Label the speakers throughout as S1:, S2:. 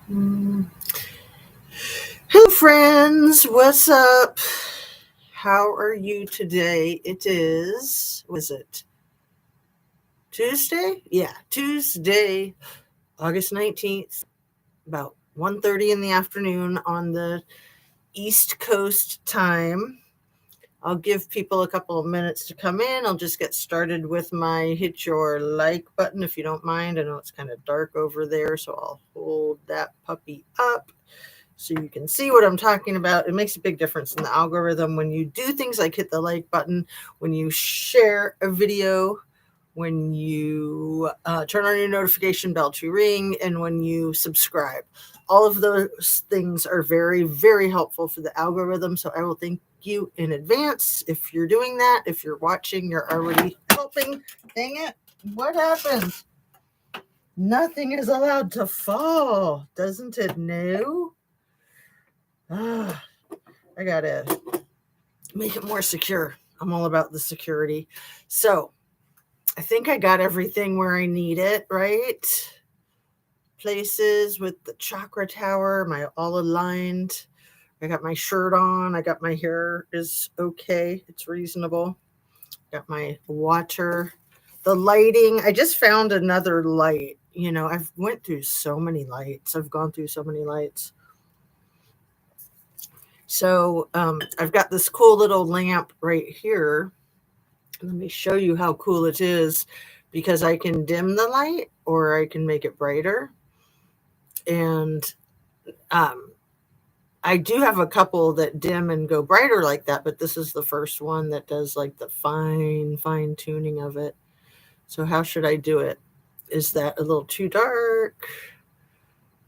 S1: Mm. Hello, friends. What's up? How are you today? It is, what is it? Tuesday? Yeah, Tuesday, August 19th, about 1:30 in the afternoon on the East Coast time. I'll give people a couple of minutes to come in. I'll just get started with my hit your like button if you don't mind. I know it's kind of dark over there, so I'll hold that puppy up so you can see what I'm talking about. It makes a big difference in the algorithm when you do things like hit the like button, when you share a video, when you turn on your notification bell to ring, and when you subscribe. All of those things are very, very helpful for the algorithm. So I will thank you in advance if you're doing that. If you're watching, you're already helping. Dang it. What happened? Nothing is allowed to fall, doesn't it? No. I gotta make it more secure. I'm all about the security. So I think I got everything where I need it, right? Places with the chakra tower, my all aligned. I got my shirt on. I got my hair is okay. It's reasonable. Got my water. The lighting. I just found another light. You know, I've went through so many lights. I've gone through so many lights. So I've got this cool little lamp right here. Let me show you how cool it is because I can dim the light or I can make it brighter. And I do have a couple that dim and go brighter like that, but this is the first one that does like the fine tuning of it. So how should I do it? Is that a little too dark?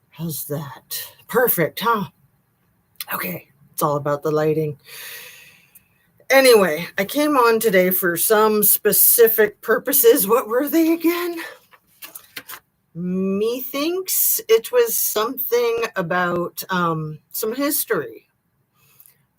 S1: How's that? Perfect, huh? Okay, it's all about the lighting. Anyway, I came on today for some specific purposes. What were they again? Methinks it was something about some history.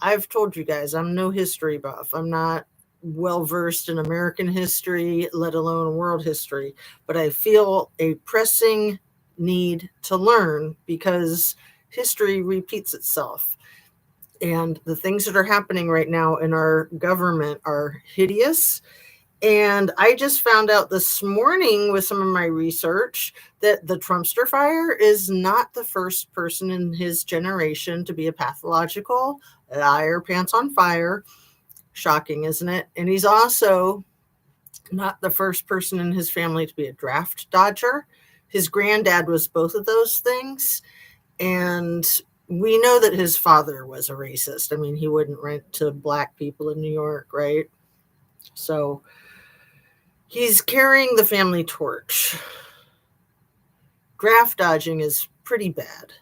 S1: I've told you guys I'm no history buff. I'm not well versed in American history, let alone world history, but I feel a pressing need to learn because history repeats itself. And the things that are happening right now in our government are hideous. And I just found out this morning with some of my research that the Trumpster fire is not the first person in his generation to be a pathological liar, pants on fire. Shocking, isn't it? And he's also not the first person in his family to be a draft dodger. His granddad was both of those things. And we know that his father was a racist. I mean, he wouldn't rent to black people in New York, right? So he's carrying the family torch. Draft dodging is pretty bad.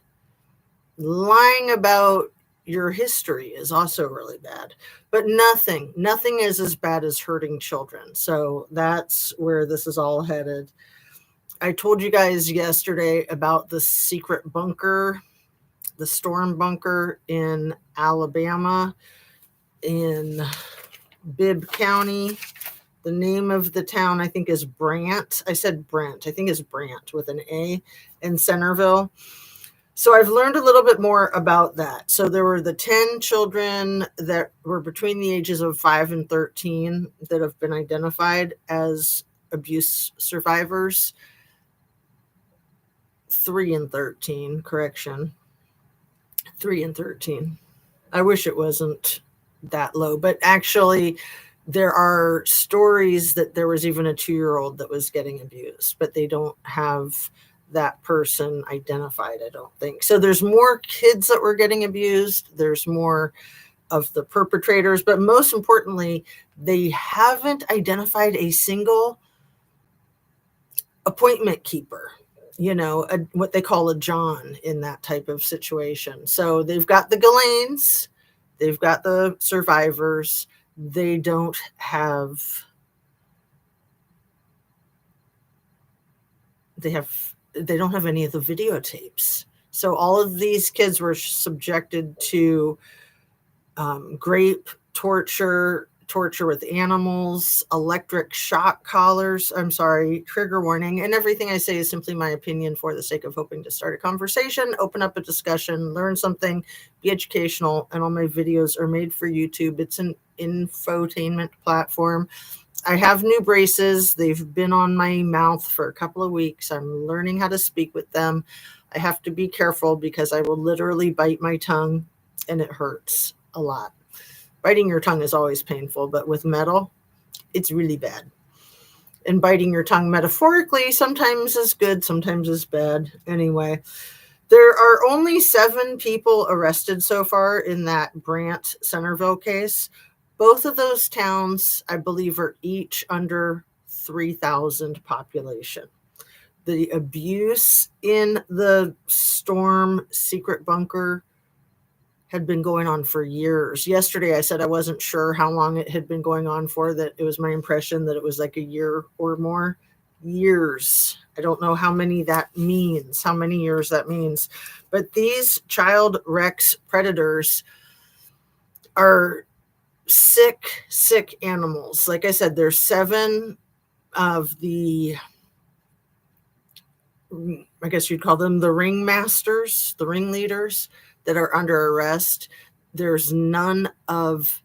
S1: Lying about your history is also really bad. But nothing is as bad as hurting children. So that's where this is all headed. I told you guys yesterday about the secret bunker, the storm bunker in Alabama, in Bibb County. The name of the town, I think, is Brant. I said Brent. I think it's Brant with an A in Centerville. So I've learned a little bit more about that. So there were the 10 children that were between the ages of 5 and 13 that have been identified as abuse survivors. 3 and 13, correction. 3 and 13. I wish it wasn't that low, but actually there are stories that there was even a 2-year-old that was getting abused, but they don't have that person identified, I don't think. So there's more kids that were getting abused. There's more of the perpetrators, but most importantly, they haven't identified a single appointment keeper, what they call a John in that type of situation. So they've got the Ghislaines, they've got the survivors. They don't have any of the videotapes. So all of these kids were subjected to rape, torture, torture with animals, electric shock collars. I'm sorry, trigger warning. And everything I say is simply my opinion for the sake of hoping to start a conversation, open up a discussion, learn something, be educational. And all my videos are made for YouTube. It's an infotainment platform. I have new braces. They've been on my mouth for a couple of weeks. I'm learning how to speak with them. I have to be careful because I will literally bite my tongue and it hurts a lot. Biting your tongue is always painful, but with metal, it's really bad. And biting your tongue metaphorically sometimes is good, sometimes is bad. Anyway, there are only 7 people arrested so far in that Brant Centerville case. Both of those towns, I believe, are each under 3,000 population. The abuse in the storm secret bunker had been going on for years. Yesterday, I said I wasn't sure how long it had been going on for, that it was my impression that it was like a year or more. Years. I don't know how many that means, how many years that means. But these child Rex predators are sick animals. Like I said, there's 7 of the, I guess you'd call them the ringmasters, the ringleaders that are under arrest. There's none of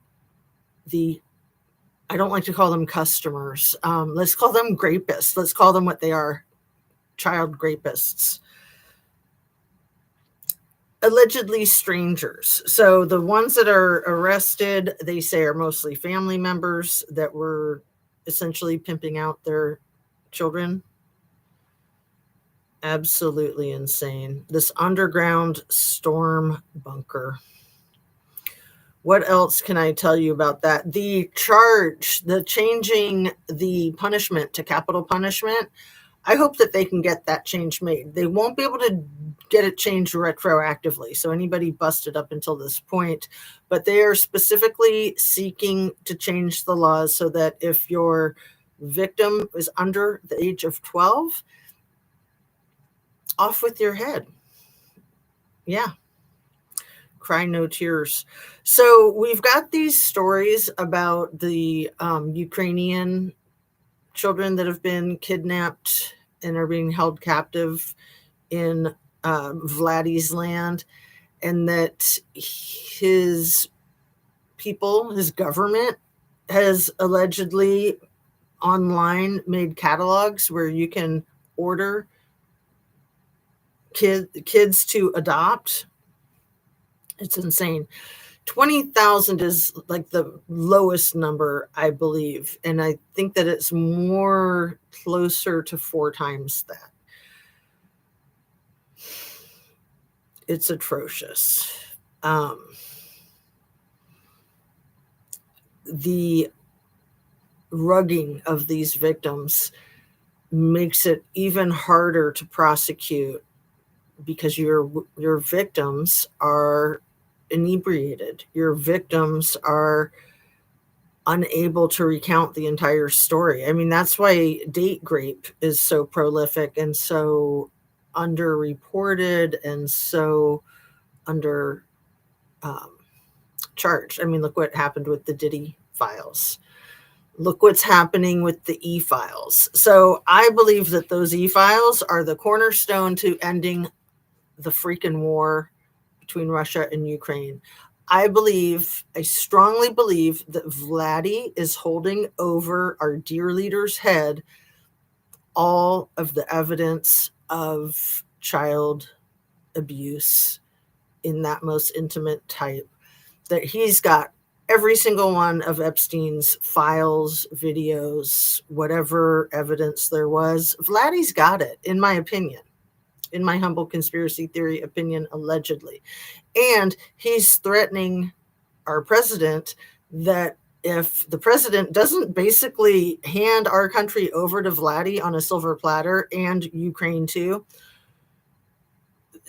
S1: the, I don't like to call them customers. Let's call them grapists. Let's call them what they are, child grapists. Allegedly strangers. So the ones that are arrested, they say, are mostly family members that were essentially pimping out their children. Absolutely insane. This underground storm bunker. What else can I tell you about that? The charge, the changing the punishment to capital punishment, I hope that they can get that change made. They won't be able to get it changed retroactively, so anybody busted up until this point, but they are specifically seeking to change the laws so that if your victim is under the age of 12, off with your head. Yeah. Cry no tears. So we've got these stories about the Ukrainian children that have been kidnapped and are being held captive in Vladdy's land, and that his people, his government, has allegedly online made catalogs where you can order kids to adopt. It's insane. 20,000 is like the lowest number, I believe. And I think that it's more closer to 4 times that. It's atrocious. The rugging of these victims makes it even harder to prosecute because your victims are inebriated. Your victims are unable to recount the entire story. I mean, that's why date rape is so prolific and so underreported and so under charged. I mean, look what happened with the Diddy files. Look what's happening with the e-files. So I believe that those e-files are the cornerstone to ending the freaking war between Russia and Ukraine. I strongly believe that Vladdy is holding over our dear leader's head all of the evidence of child abuse in that most intimate type, that he's got every single one of Epstein's files, videos, whatever evidence there was. Vladdy's got it, in my opinion. In my humble conspiracy theory opinion, allegedly. And he's threatening our president that if the president doesn't basically hand our country over to Vladdy on a silver platter, and Ukraine too,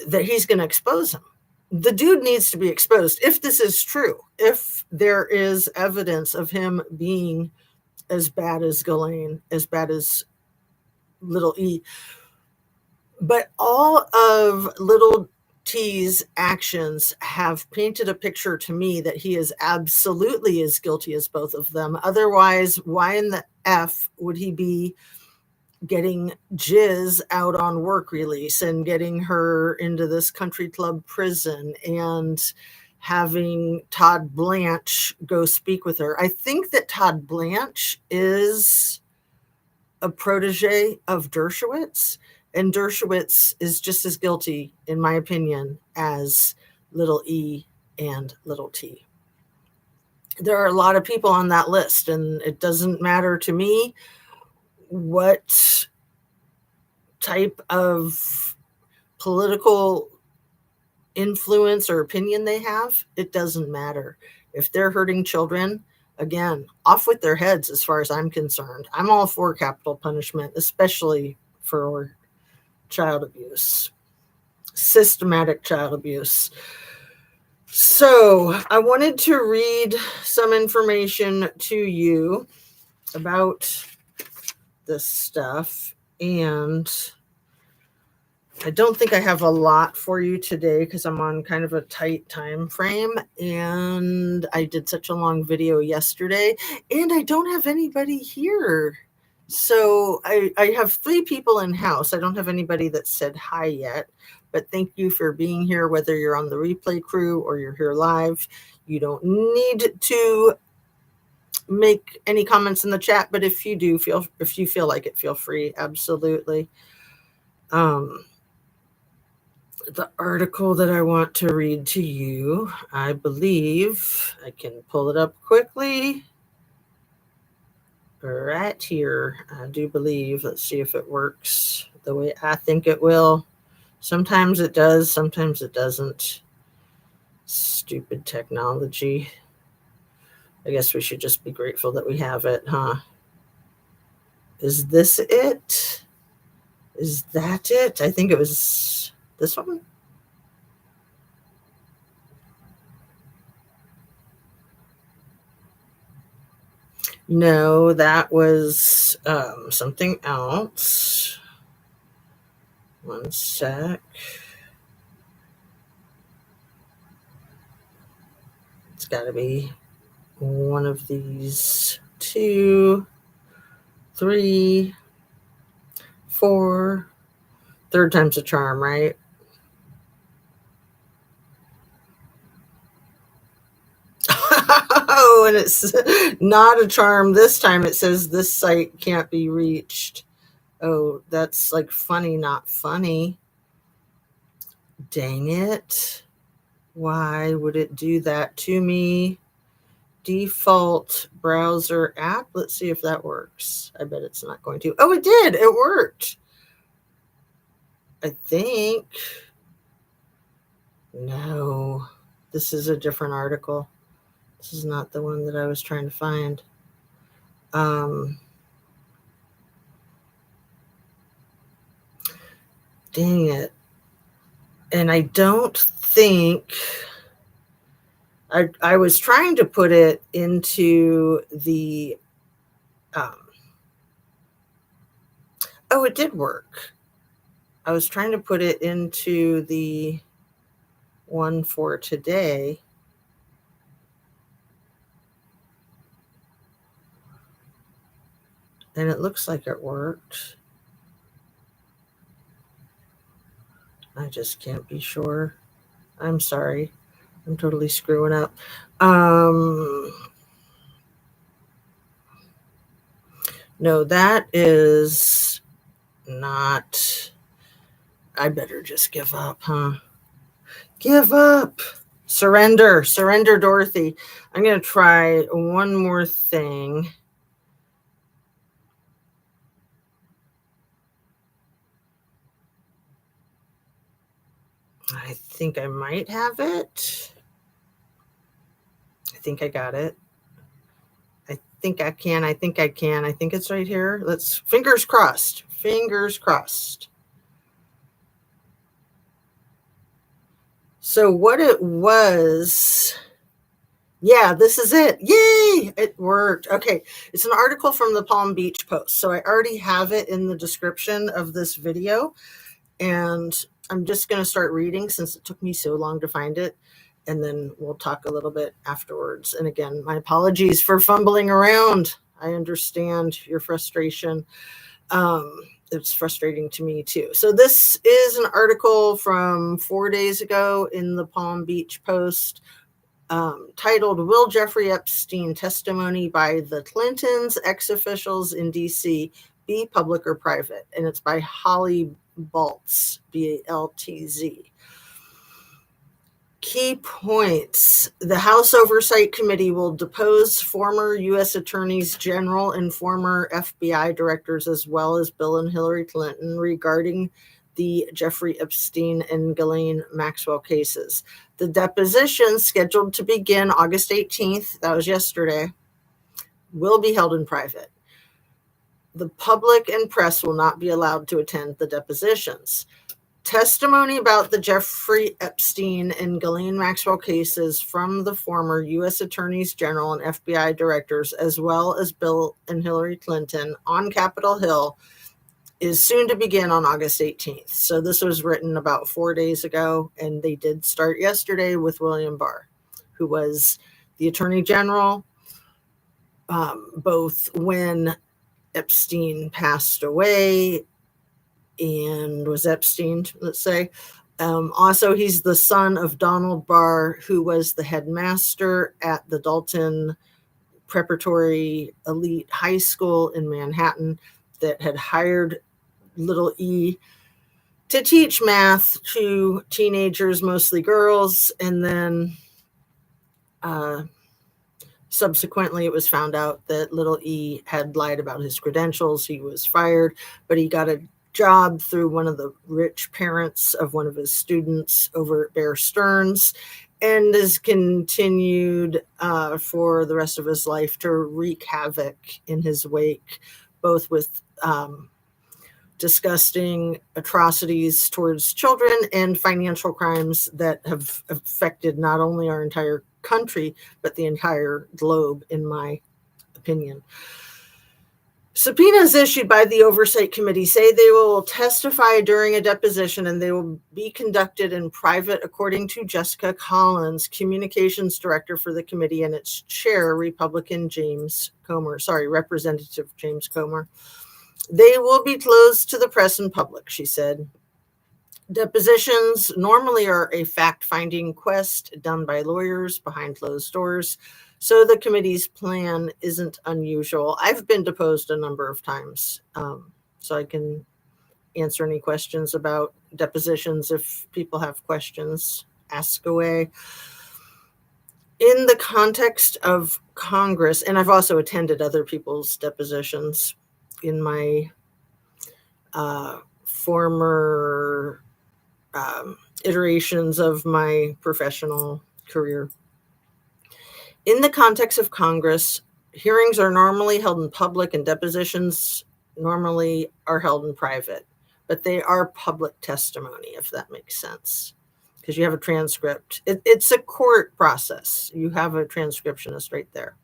S1: that he's going to expose him. The dude needs to be exposed. If this is true, if there is evidence of him being as bad as Ghislaine, as bad as Little E, but all of Little T's actions have painted a picture to me that he is absolutely as guilty as both of them. Otherwise, why in the F would he be getting Jiz out on work release and getting her into this country club prison and having Todd Blanche go speak with her? I think that Todd Blanche is a protege of Dershowitz, and Dershowitz is just as guilty, in my opinion, as little E and little T. There are a lot of people on that list, and it doesn't matter to me what type of political influence or opinion they have. It doesn't matter. If they're hurting children, again, off with their heads as far as I'm concerned. I'm all for capital punishment, especially for child abuse, systematic child abuse. So I wanted to read some information to you about this stuff, and I don't think I have a lot for you today because I'm on kind of a tight time frame, and I did such a long video yesterday, and I don't have anybody here. So I have 3 people in house. I don't have anybody that said hi yet, but thank you for being here, whether you're on the replay crew or you're here live. You don't need to make any comments in the chat, but if you do, if you feel like it, feel free. Absolutely. The article that I want to read to you, I believe I can pull it up quickly. Right here, I do believe. Let's see if it works the way I think it will. Sometimes it does, sometimes it doesn't. Stupid technology. I guess we should just be grateful that we have it, huh? Is this it? Is that it? I think it was this one. No, that was something else. One sec. It's got to be one of these 2, 3, 4. Third time's a charm, right? Oh, and it's not a charm this time. It says this site can't be reached. Oh, that's like funny, not funny. Dang it. Why would it do that to me? Default browser app. Let's see if that works. I bet it's not going to. Oh, it did. It worked. I think. No, this is a different article. This is not the one that I was trying to find. Dang it. And I don't think I was trying to put it into the oh, it did work. I was trying to put it into the one for today. And it looks like it worked. I just can't be sure. I'm sorry. I'm totally screwing up. No, that is not. I better just give up, huh? Give up. Surrender. Surrender, Dorothy. I'm going to try one more thing. I think I might have it. I think I got it. I think I can. I think I can. I think it's right here. Let's, fingers crossed. Fingers crossed. So what it was, yeah, this is it. Yay! It worked. Okay. It's an article from the Palm Beach Post. So I already have it in the description of this video. and I'm just going to start reading since it took me so long to find it, and then we'll talk a little bit afterwards. And again, my apologies for fumbling around. I understand your frustration. It's frustrating to me too. So this is an article from 4 days ago in the Palm Beach Post, titled "Will Jeffrey Epstein Testimony by the Clintons, Ex-Officials in D.C. Be Public or Private?" And it's by Holly Baltz, B-A-L-T-Z. Key points. The House Oversight Committee will depose former U.S. Attorneys General and former FBI directors, as well as Bill and Hillary Clinton, regarding the Jeffrey Epstein and Ghislaine Maxwell cases. The depositions, scheduled to begin August 18th, that was yesterday, will be held in private. The public and press will not be allowed to attend the depositions. Testimony about the Jeffrey Epstein and Ghislaine Maxwell cases from the former U.S. Attorneys General and FBI directors, as well as Bill and Hillary Clinton, on Capitol Hill is soon to begin on August 18th. So this was written about 4 days ago, and they did start yesterday with William Barr, who was the Attorney General, both when Epstein passed away and was Epstein, let's say. Also, he's the son of Donald Barr, who was the headmaster at the Dalton Preparatory Elite High School in Manhattan that had hired little E to teach math to teenagers, mostly girls. And then subsequently, it was found out that little E had lied about his credentials. He was fired, but he got a job through one of the rich parents of one of his students over at Bear Stearns, and has continued for the rest of his life to wreak havoc in his wake, both with disgusting atrocities towards children and financial crimes that have affected not only our entire country, but the entire globe, in my opinion. Subpoenas issued by the Oversight Committee say they will testify during a deposition, and they will be conducted in private, according to Jessica Collins, communications director for the committee, and its chair, Representative James Comer. They will be closed to the press and public, she said. Depositions normally are a fact-finding quest done by lawyers behind closed doors, so the committee's plan isn't unusual. I've been deposed a number of times, so I can answer any questions about depositions. If people have questions, ask away. In the context of Congress, and I've also attended other people's depositions in my former iterations of my professional career. In the context of Congress, hearings are normally held in public and depositions normally are held in private, but they are public testimony, if that makes sense, because you have a transcript. It's a court process. You have a transcriptionist right there.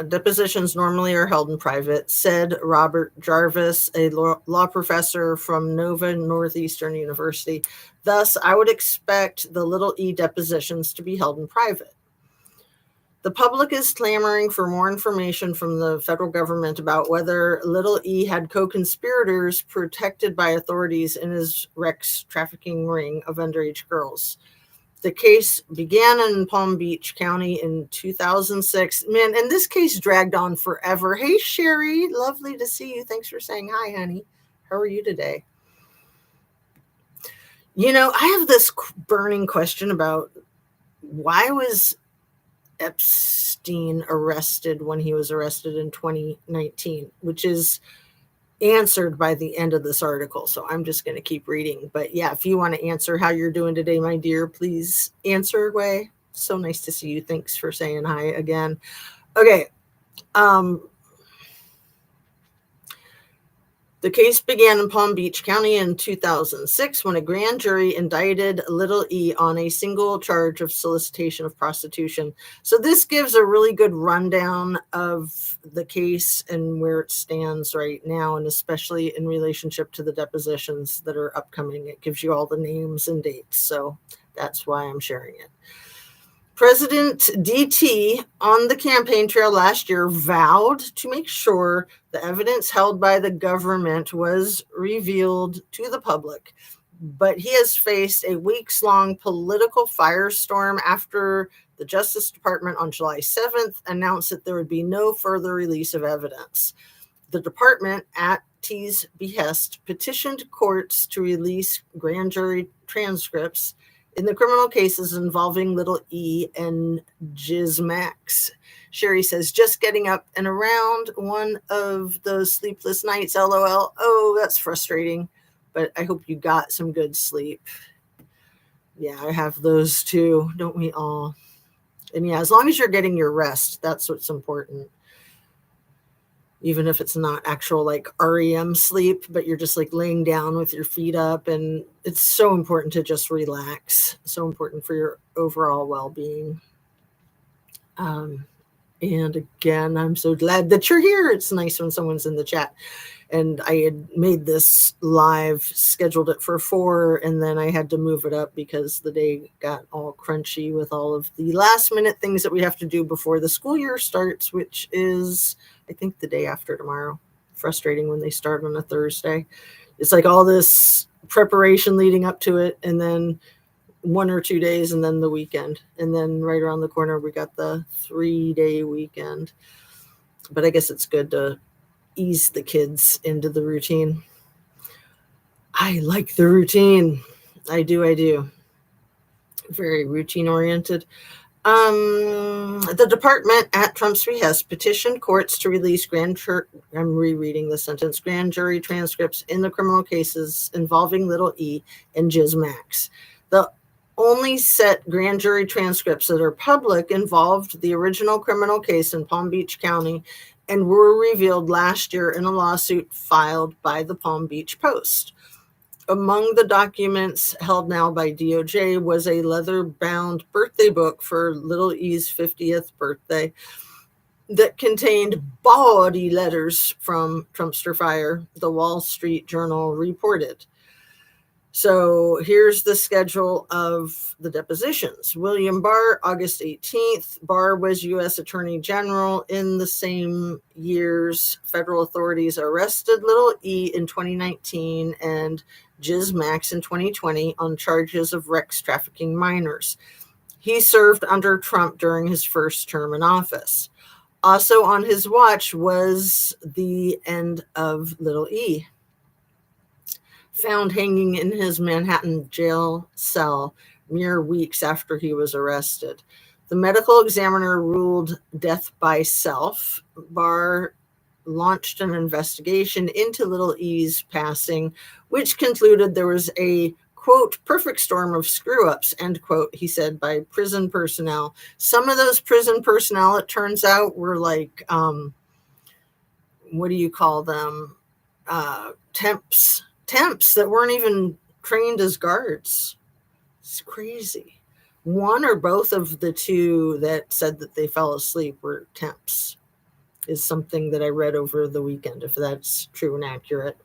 S1: Depositions normally are held in private, said Robert Jarvis, a law professor from Nova Northeastern University. Thus, I would expect the little E depositions to be held in private. The public is clamoring for more information from the federal government about whether little E had co-conspirators protected by authorities in his Rex trafficking ring of underage girls. The case began in Palm Beach County in 2006. Man, and this case dragged on forever. Hey, Sherry, lovely to see you. Thanks for saying hi, honey. How are you today? You know, I have this burning question about why was Epstein arrested when he was arrested in 2019, which is answered by the end of this article. So I'm just going to keep reading. But yeah, if you want to answer how you're doing today, my dear, please answer away. So nice to see you. Thanks for saying hi again. Okay. The case began in Palm Beach County in 2006 when a grand jury indicted Little E on a single charge of solicitation of prostitution. So this gives a really good rundown of the case and where it stands right now, and especially in relationship to the depositions that are upcoming. It gives you all the names and dates. So that's why I'm sharing it. President DT on the campaign trail last year vowed to make sure the evidence held by the government was revealed to the public, but he has faced a weeks-long political firestorm after the Justice Department on July 7th announced that there would be no further release of evidence. The department, at T's behest, petitioned courts to release grand jury transcripts in the criminal cases involving Little E and Max. Sherry says, just getting up and around one of those sleepless nights, LOL. Oh, that's frustrating, but I hope you got some good sleep. Yeah, I have those too. Don't we all? And yeah, as long as you're getting your rest, that's what's important. Even if it's not actual like REM sleep, but you're just like laying down with your feet up. And it's so important to just relax. So important for your overall well-being. And again, I'm so glad that you're here. It's nice when someone's in the chat. And I had made this live, scheduled it for 4, and then I had to move it up because the day got all crunchy with all of the last minute things that we have to do before the school year starts, which is, I think, the day after tomorrow. Frustrating when they start on a Thursday. It's like all this preparation leading up to it, and then 1 or 2 days, and then the weekend. And then right around the corner, we got the 3-day weekend. But I guess it's good to ease the kids into the routine. I like the routine. I do. Very routine oriented. The department, at Trump's behest, petitioned courts to release grand jury transcripts in the criminal cases involving Little E and Max. The only set grand jury transcripts that are public involved the original criminal case in Palm Beach County and were revealed last year in a lawsuit filed by the Palm Beach Post. Among the documents held now by DOJ was a leather-bound birthday book for Little E's 50th birthday that contained bawdy letters from Trumpster Fire, the Wall Street Journal reported. So here's the schedule of the depositions. William Barr, August 18th. Barr was U.S. Attorney General in the same years. Federal authorities arrested Little E in 2019 and Max in 2020 on charges of sex trafficking minors. He served under Trump during his first term in office. Also on his watch was the end of Little E. Found hanging in his Manhattan jail cell mere weeks after he was arrested. The medical examiner ruled death by self. Barr launched an investigation into Little E's passing, which concluded there was a, quote, perfect storm of screw-ups, end quote, he said, by prison personnel. Some of those prison personnel, it turns out, were like, what do you call them? Temps that weren't even trained as guards. It's crazy. One or both of the two that said that they fell asleep were temps, is something that I read over the weekend, if that's true and accurate.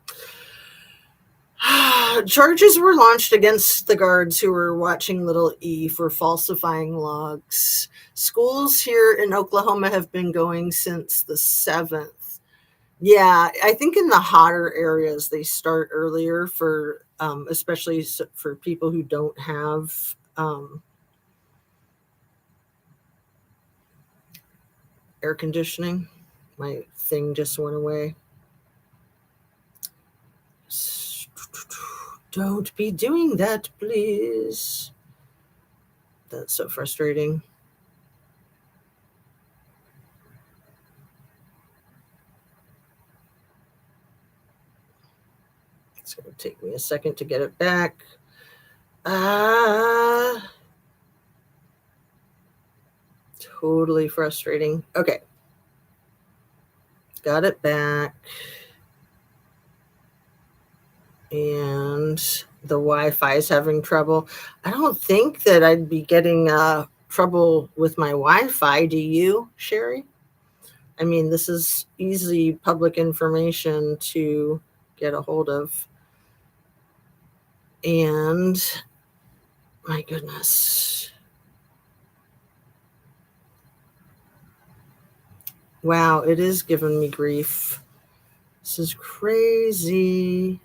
S1: Charges were launched against the guards who were watching Little E for falsifying logs. Schools here in Oklahoma have been going since the 7th. Yeah, I think in the hotter areas, they start earlier for, especially for people who don't have air conditioning. My thing just went away. Don't be doing that, please. That's so frustrating. It's going to take me a second to get it back. Totally frustrating. Okay. Got it back. and the Wi-Fi is having trouble. I don't think that I'd be getting trouble with my Wi-Fi. Do you, Sherry? I mean, this is easy public information to get a hold of. And my goodness. Wow, it is giving me grief. This is crazy.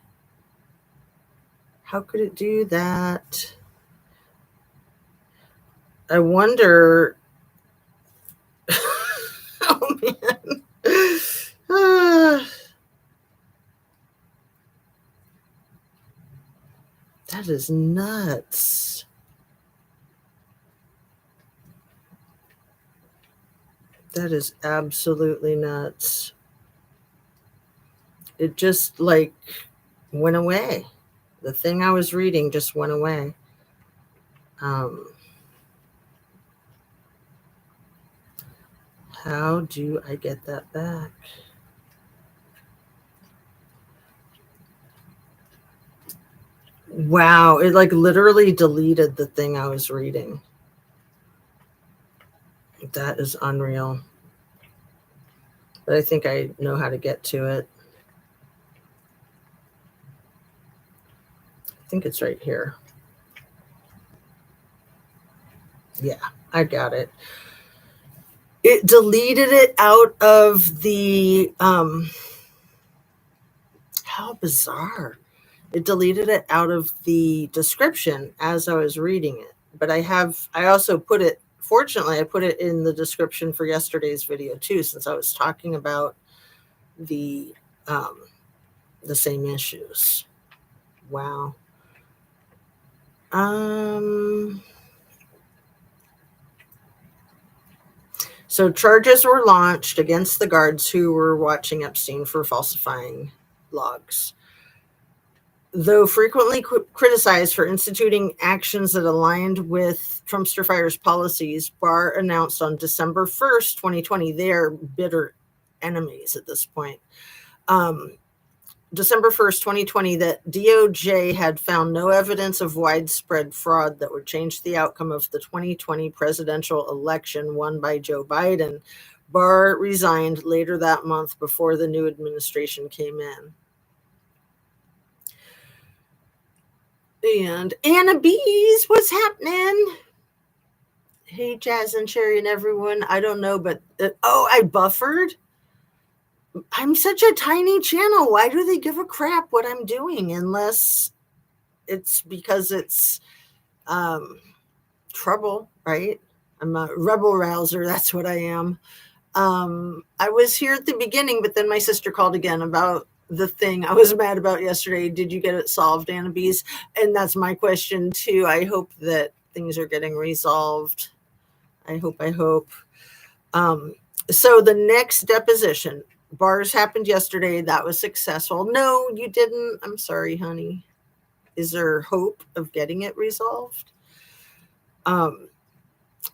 S1: How could it do that? I wonder. Oh, man. That is nuts. That is absolutely nuts. It just like went away. The thing I was reading just went away. How do I get that back? Wow, it like literally deleted the thing I was reading. That is unreal. But I think I know how to get to it. I think it's right here. Yeah, I got it. It deleted it out of the, how bizarre. It deleted it out of the description as I was reading it. But I also put it, fortunately, I put it in the description for yesterday's video too, since I was talking about the same issues. Wow. So charges were launched against the guards who were watching Epstein for falsifying logs. Though frequently criticized for instituting actions that aligned with Trumpster Fire's policies, Barr announced on December 1st, 2020, they are bitter enemies at this point. December 1st, 2020, that DOJ had found no evidence of widespread fraud that would change the outcome of the 2020 presidential election won by Joe Biden. Barr resigned later that month before the new administration came in. And Anna Bees, what's happening? Hey, Jazz and Sherry and everyone. I don't know, but I buffered. I'm such a tiny channel. Why do they give a crap what I'm doing unless it's because it's trouble, right? I'm a rebel rouser. That's what I am. I was here at the beginning, but then my sister called again about the thing I was mad about yesterday. Did you get it solved, Anna Bees? And that's my question too. I hope that things are getting resolved. I hope. So the next deposition, Barr's happened yesterday. That was successful. No, you didn't. I'm sorry, honey. Is there hope of getting it resolved? The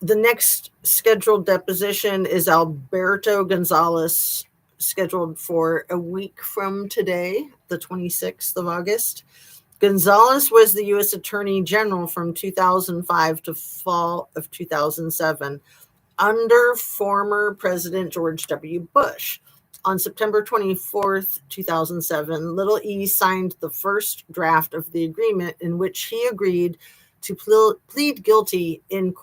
S1: next scheduled deposition is Alberto Gonzalez, scheduled for a week from today, the 26th of August. Gonzalez was the U.S. Attorney General from 2005 to fall of 2007 under former President George W. Bush. On September 24th, 2007, Little E signed the first draft of the agreement in which he agreed to plead guilty in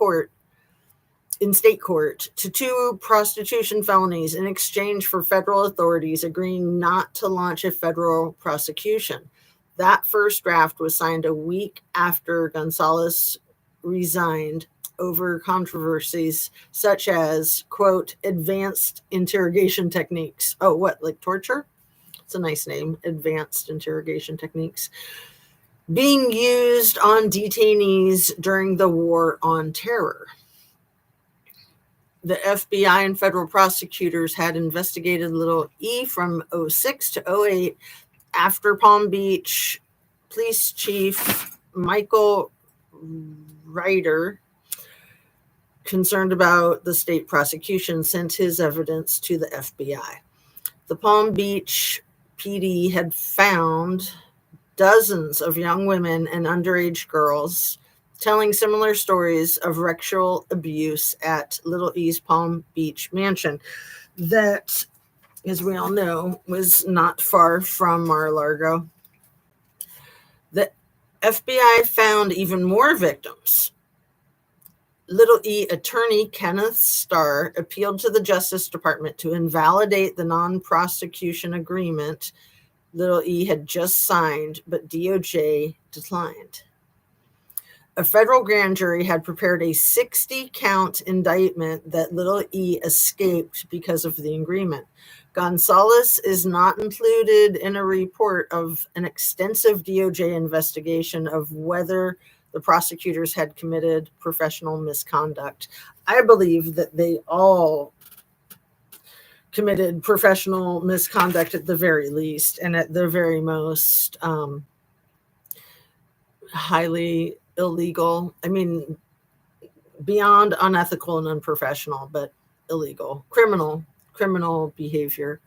S1: state court to 2 prostitution felonies in exchange for federal authorities agreeing not to launch a federal prosecution. That first draft was signed a week after Gonzalez resigned over controversies such as, quote, advanced interrogation techniques. Oh, what, like torture? It's a nice name, advanced interrogation techniques, being used on detainees during the war on terror. The FBI and federal prosecutors had investigated Little E from 2006 to 2008 after Palm Beach Police Chief Michael Ryder, concerned about the state prosecution, sent his evidence to the FBI. The Palm Beach PD had found dozens of young women and underage girls telling similar stories of sexual abuse at Little E's Palm Beach mansion that, as we all know, was not far from Mar-a-Lago. The FBI found even more victims. Little E attorney Kenneth Starr appealed to the Justice Department to invalidate the non-prosecution agreement Little E had just signed, but DOJ declined. A federal grand jury had prepared a 60-count indictment that Little E escaped because of the agreement. Gonzalez is not included in a report of an extensive DOJ investigation of whether the prosecutors had committed professional misconduct. I believe that they all committed professional misconduct at the very least, and at the very most, highly illegal. I mean, beyond unethical and unprofessional, but illegal, criminal behavior.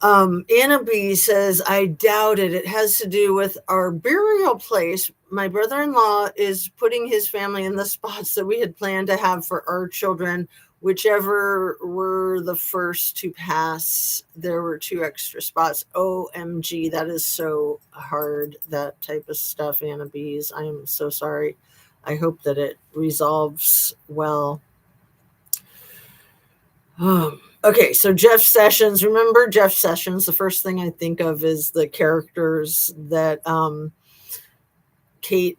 S1: Anna B says, I doubt it. It has to do with our burial place. My brother-in-law is putting his family in the spots that we had planned to have for our children. Whichever were the first to pass, there were 2 extra spots. OMG, that is so hard, that type of stuff, Anna B's. I am so sorry. I hope that it resolves well. Okay, so Jeff Sessions. Remember Jeff Sessions? The first thing I think of is the characters that Kate,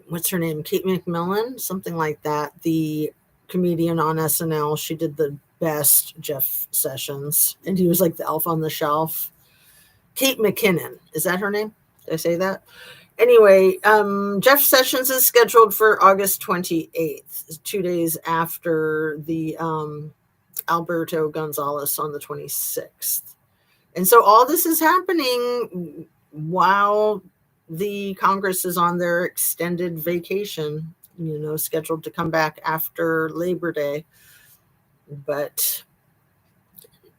S1: what's her name? Kate McMillan, something like that. The comedian on SNL. She did the best Jeff Sessions, and he was like the elf on the shelf. Kate McKinnon, is that her name? Did I say that? Anyway, Jeff Sessions is scheduled for August 28th, 2 days after the Alberto Gonzalez on the 26th. And so all this is happening while the Congress is on their extended vacation, scheduled to come back after Labor Day. But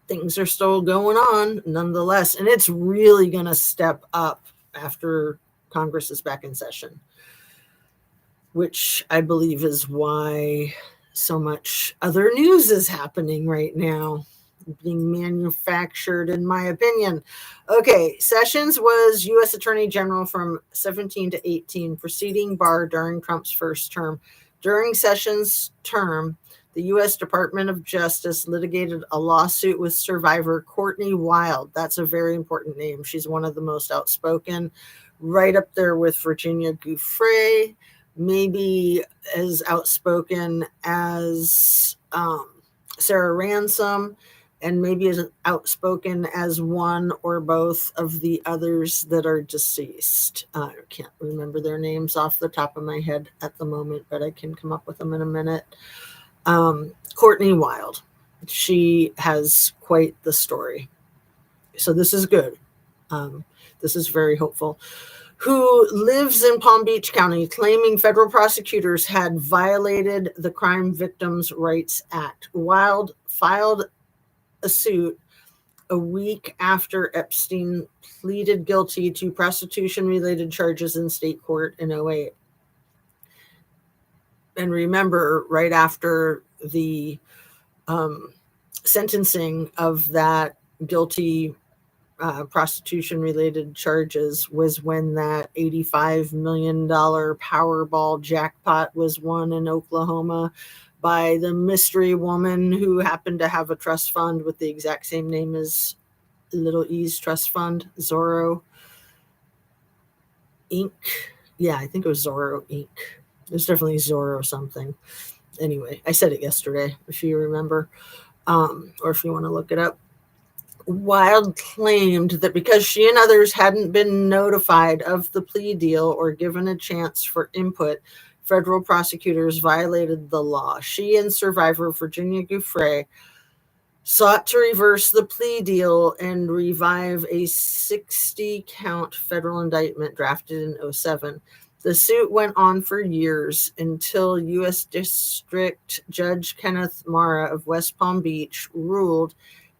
S1: things are still going on nonetheless. And it's really going to step up after Congress is back in session, which I believe is why so much other news is happening right now, being manufactured, in my opinion. Okay, Sessions was U.S. Attorney General from 17 to 18, preceding Barr during Trump's first term. During Sessions' term, the U.S. Department of Justice litigated a lawsuit with survivor Courtney Wild. That's a very important name. She's one of the most outspoken, right up there with Virginia Giuffre, maybe as outspoken as Sarah Ransom, and maybe as outspoken as one or both of the others that are deceased. I can't remember their names off the top of my head at the moment, but I can come up with them in a minute. Courtney Wild, she has quite the story. So this is good. This is very hopeful. Who lives in Palm Beach County, claiming federal prosecutors had violated the Crime Victims' Rights Act. Wild filed a suit a week after Epstein pleaded guilty to prostitution-related charges in state court in 2008. And remember, right after the sentencing of that guilty prostitution-related charges was when that $85 million Powerball jackpot was won in Oklahoma by the mystery woman who happened to have a trust fund with the exact same name as Little E's trust fund, Zorro Inc. Yeah, I think it was Zorro Inc. It was definitely Zorro something. Anyway, I said it yesterday, if you remember, or if you want to look it up. Wild claimed that because she and others hadn't been notified of the plea deal or given a chance for input, federal prosecutors violated the law. She and survivor Virginia Giuffre sought to reverse the plea deal and revive a 60-count federal indictment drafted in 2007. The suit went on for years until U.S. District Judge Kenneth Mara of West Palm Beach ruled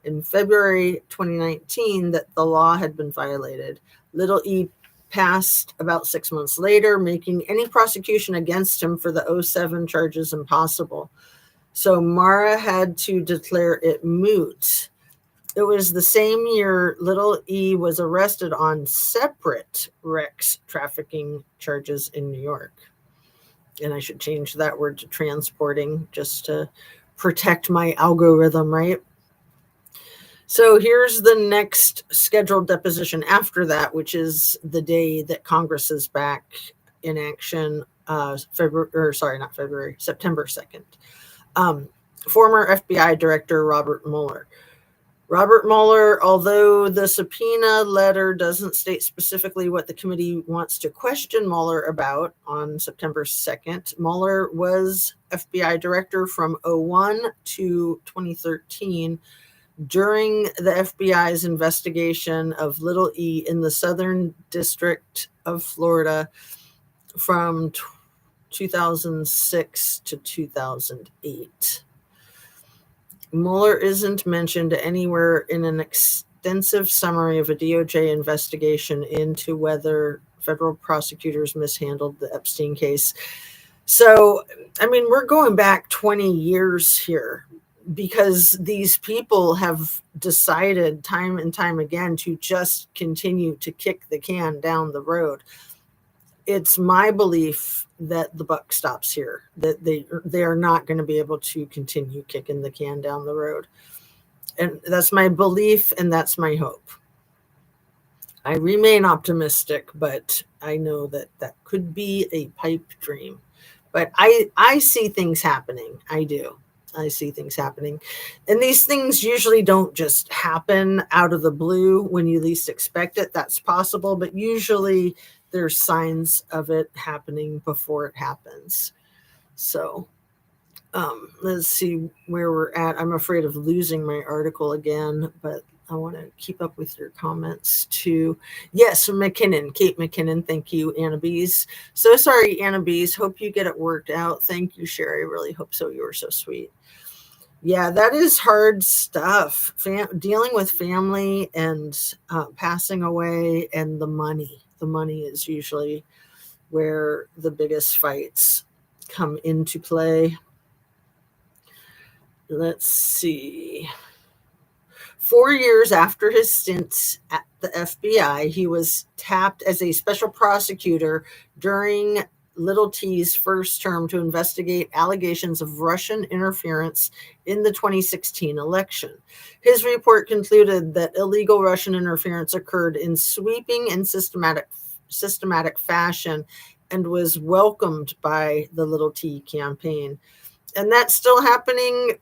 S1: in February 2019 that the law had been violated. Little E passed about 6 months later, making any prosecution against him for the 07 charges impossible. So Mara had to declare it moot. It was the same year Little E was arrested on separate Rex trafficking charges in New York. And I should change that word to transporting just to protect my algorithm, right? So here's the next scheduled deposition after that, which is the day that Congress is back in action, September 2nd. Former FBI Director Robert Mueller. Robert Mueller, although the subpoena letter doesn't state specifically what the committee wants to question Mueller about on September 2nd, Mueller was FBI Director from 2001 to 2013 during the FBI's investigation of Little E in the Southern District of Florida from 2006 to 2008. Mueller isn't mentioned anywhere in an extensive summary of a DOJ investigation into whether federal prosecutors mishandled the Epstein case. So, I mean, we're going back 20 years here because these people have decided time and time again to just continue to kick the can down the road. It's my belief that the buck stops here, that they are not going to be able to continue kicking the can down the road. And that's my belief, and that's my hope. I remain optimistic, but I know that that could be a pipe dream. But I see things happening. I do. I see things happening. And these things usually don't just happen out of the blue when you least expect it. That's possible, but usually there's signs of it happening before it happens. So let's see where we're at. I'm afraid of losing my article again, but I want to keep up with your comments too. Yes, McKinnon, Kate McKinnon. Thank you, Anna Bees. So sorry, Anna Bees. Hope you get it worked out. Thank you, Sherry. Really hope so. You were so sweet. Yeah, that is hard stuff. Dealing with family and passing away and the money. The money is usually where the biggest fights come into play. Let's see. 4 years after his stint at the FBI, he was tapped as a special prosecutor during Little T's first term to investigate allegations of Russian interference in the 2016 election. His report concluded that illegal Russian interference occurred in sweeping and systematic fashion and was welcomed by the Little T campaign. And that's still happening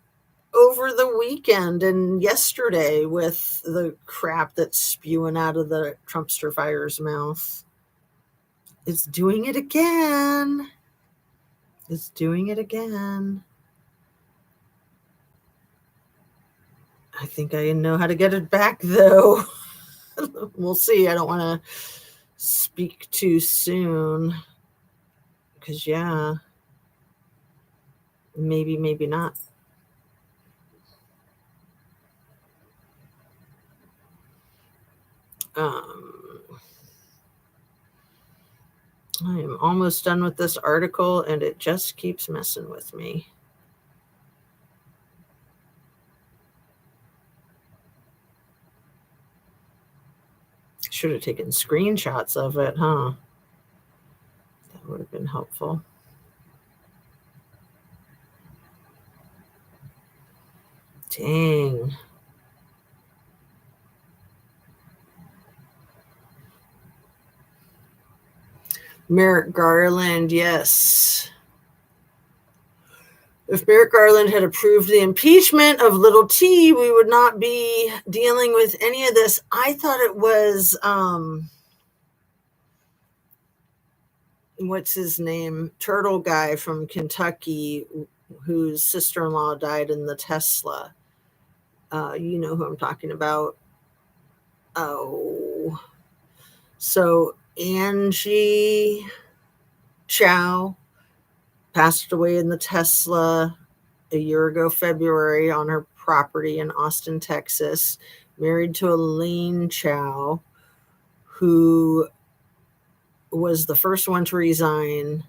S1: over the weekend and yesterday with the crap that's spewing out of the Trumpster fire's mouth. It's doing it again. It's doing it again. I think I know how to get it back, though. We'll see. I don't want to speak too soon. Because, yeah, maybe not. I am almost done with this article, and it just keeps messing with me. Should have taken screenshots of it, huh? That would have been helpful. Dang. Merrick Garland, yes. If Merrick Garland had approved the impeachment of Little T, we would not be dealing with any of this. I thought it was, what's his name? Turtle guy from Kentucky, whose sister-in-law died in the Tesla. You know who I'm talking about. Oh. So Angie Chow passed away in the Tesla a year ago, February, on her property in Austin, Texas, married to Elaine Chao, who was the first one to resign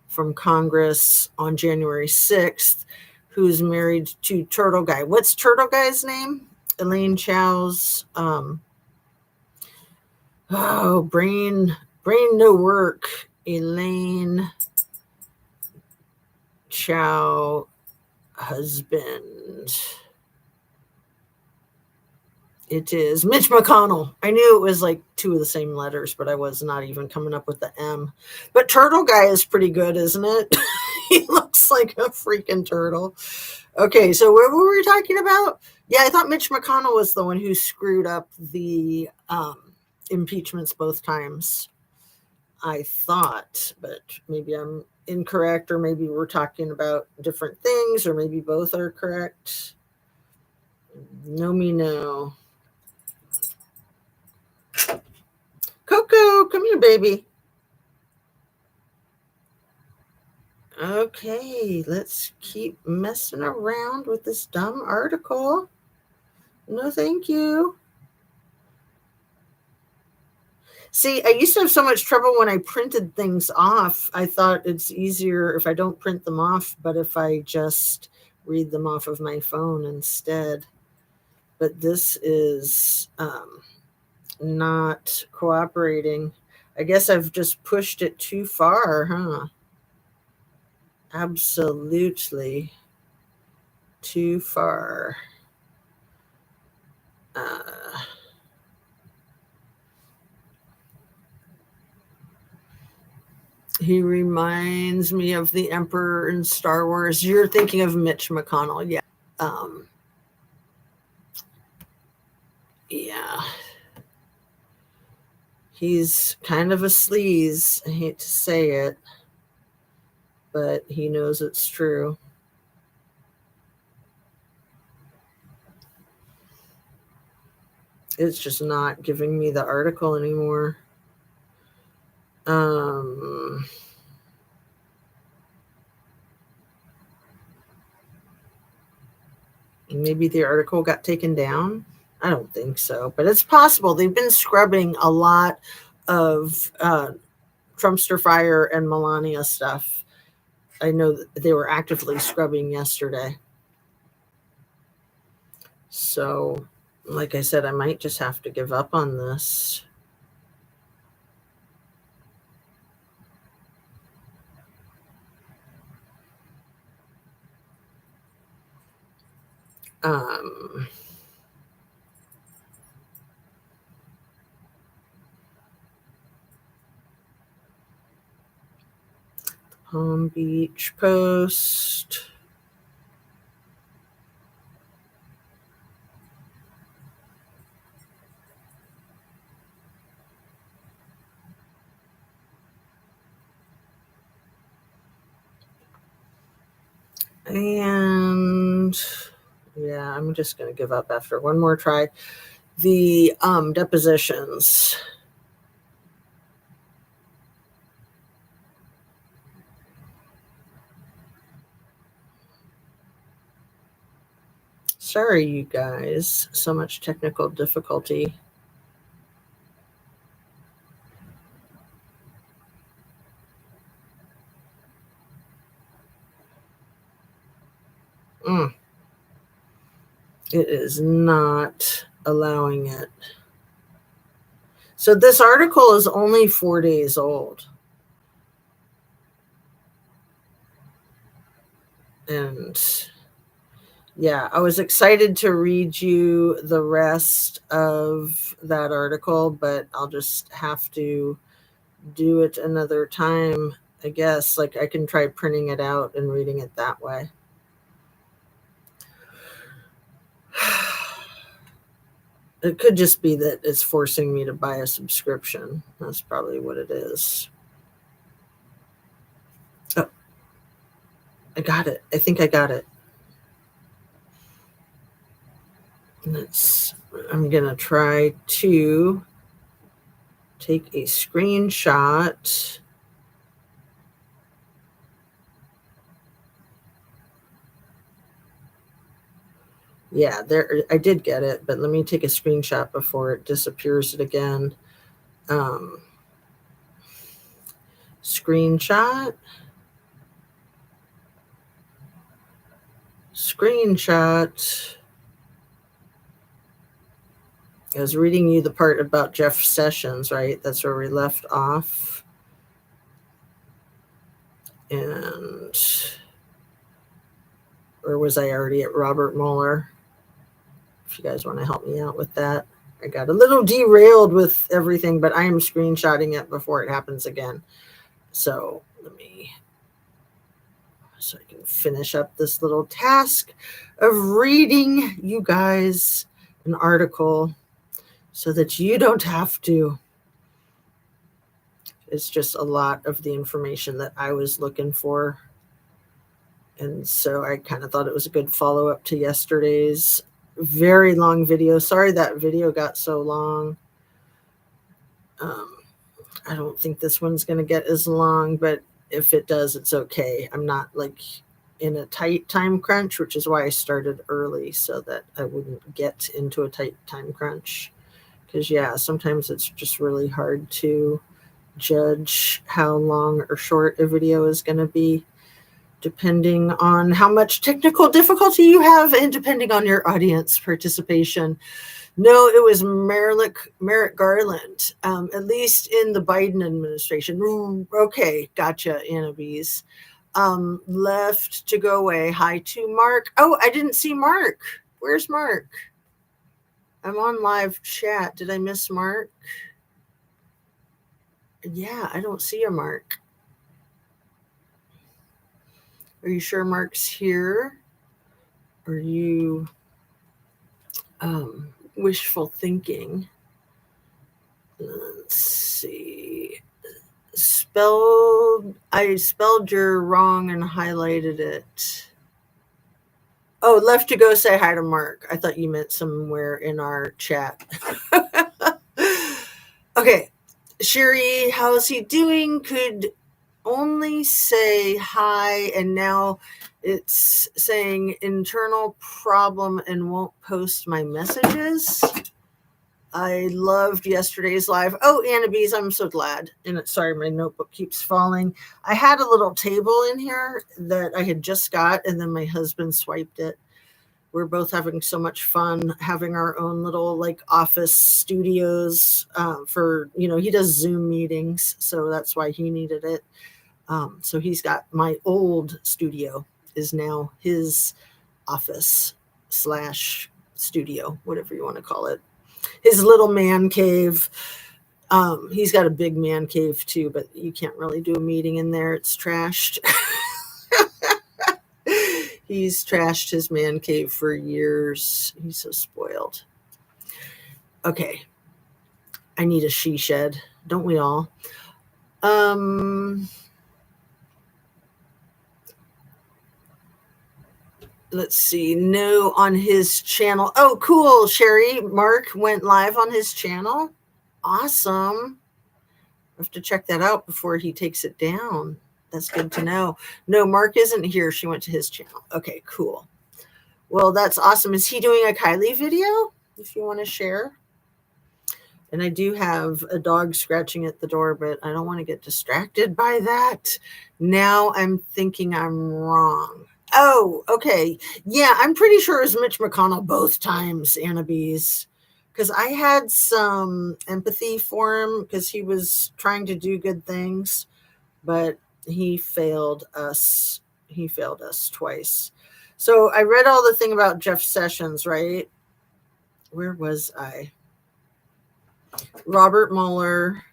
S1: from Congress on January 6th, who's married to Turtle Guy. What's Turtle Guy's name? Elaine Chao's brain no work. Elaine Chao husband. It is Mitch McConnell. I knew it was like two of the same letters, but I was not even coming up with the M. But Turtle Guy is pretty good, isn't it? He looks like a freaking turtle. Okay, so what were we talking about? Yeah, I thought Mitch McConnell was the one who screwed up the impeachments both times. I thought, but maybe I'm incorrect, or maybe we're talking about different things, or maybe both are correct. No me no. Coco, come here, baby. Okay, let's keep messing around with this dumb article. No, thank you. See, I used to have so much trouble when I printed things off. I thought it's easier if I don't print them off, but if I just read them off of my phone instead. But this is not cooperating. I guess I've just pushed it too far, huh? Absolutely too far. He reminds me of the Emperor in Star Wars. You're thinking of Mitch McConnell, yeah. Yeah. He's kind of a sleaze. I hate to say it, but he knows it's true. It's just not giving me the article anymore. Maybe the article got taken down. I don't think so, but it's possible. They've been scrubbing a lot of Trumpster Fire and Melania stuff. I know that they were actively scrubbing yesterday. So, like I said, I might just have to give up on this. Palm Beach Post. And yeah, I'm just going to give up after one more try. The depositions. Sorry, you guys. So much technical difficulty. It is not allowing it. So this article is only 4 days old. And yeah, I was excited to read you the rest of that article, but I'll just have to do it another time, I guess. Like, I can try printing it out and reading it that way. It could just be that it's forcing me to buy a subscription. That's probably what it is. Oh, I got it. I think I got it. I'm going to try to take a screenshot. Yeah, there, I did get it, but let me take a screenshot before it disappears it again. Screenshot. I was reading you the part about Jeff Sessions, right? That's where we left off. And, or was I already at Robert Mueller? If you guys want to help me out with that. I got a little derailed with everything, but I am screenshotting it before it happens again. So so I can finish up this little task of reading you guys an article so that you don't have to. It's just a lot of the information that I was looking for. And so I kind of thought it was a good follow-up to yesterday's very long video. Sorry that video got so long. I don't think this one's going to get as long, but if it does, it's okay. I'm not like in a tight time crunch, which is why I started early so that I wouldn't get into a tight time crunch. Because, yeah, sometimes it's just really hard to judge how long or short a video is going to be, depending on how much technical difficulty you have and depending on your audience participation. No, it was Merrick Garland, at least in the Biden administration. Okay, gotcha, Annabise. Left to go away. Hi to Mark. Oh, I didn't see Mark. Where's Mark? I'm on live chat. Did I miss Mark? Yeah, I don't see a Mark. Are you sure Mark's here? Are you wishful thinking? Let's see. I spelled your wrong and highlighted it. Oh, left to go say hi to Mark. I thought you meant somewhere in our chat. Okay. Sherry, how's he doing? Could only say hi, and now it's saying internal problem and won't post my messages. I loved yesterday's live. Oh, Annabise, I'm so glad. And sorry, my notebook keeps falling. I had a little table in here that I had just got, and then my husband swiped it. We're both having so much fun having our own little like office studios for, he does Zoom meetings. So that's why he needed it. So he's got my old studio is now his office / studio, whatever you want to call it. His little man cave. He's got a big man cave too, but you can't really do a meeting in there. It's trashed. He's trashed his man cave for years. He's so spoiled. Okay. I need a she shed. Don't we all? Let's see. No, on his channel. Oh, cool, Sherry. Mark went live on his channel. Awesome. I have to check that out before he takes it down. That's good to know. No, Mark isn't here. She went to his channel. Okay, cool. Well, that's awesome. Is he doing a Kylie video? If you want to share. And I do have a dog scratching at the door, but I don't want to get distracted by that. Now I'm thinking I'm wrong. Oh, okay. Yeah, I'm pretty sure it was Mitch McConnell both times, Annabise, because I had some empathy for him because he was trying to do good things, but he failed us. He failed us twice. So I read all the thing about Jeff Sessions, right? Where was I? Robert Mueller.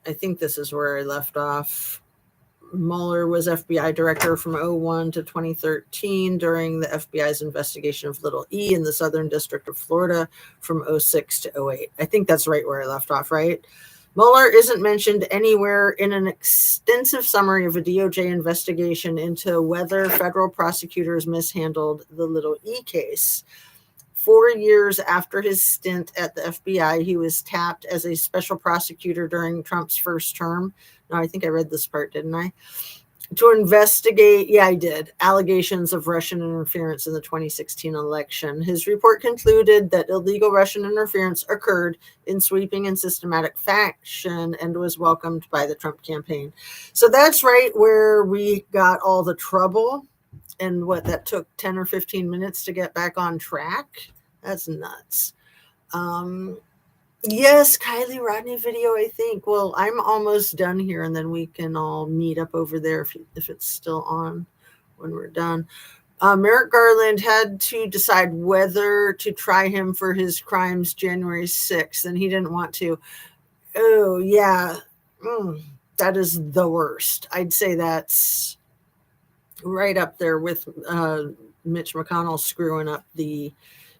S1: I think this is where I left off. Mueller was FBI director from 2001 to 2013 during the FBI's investigation of Little E in the Southern District of Florida from 2006 to 2008. I think that's right where I left off, right? Mueller isn't mentioned anywhere in an extensive summary of a DOJ investigation into whether federal prosecutors mishandled the Little E case. 4 years after his stint at the FBI, he was tapped as a special prosecutor during Trump's first term. No, I think I read this part, didn't I? to investigate, yeah, I did, allegations of Russian interference in the 2016 election. His report concluded that illegal Russian interference occurred in sweeping and systematic fashion and was welcomed by the Trump campaign. So that's right where we got all the trouble, and what that took 10 or 15 minutes to get back on track. That's nuts. Yes, Kylie Rodney video, I think. Well, I'm almost done here, and then we can all meet up over there if it's still on when we're done. Merrick Garland had to decide whether to try him for his crimes January 6th, and he didn't want to. Oh, yeah. That is the worst. I'd say that's right up there with Mitch McConnell screwing up the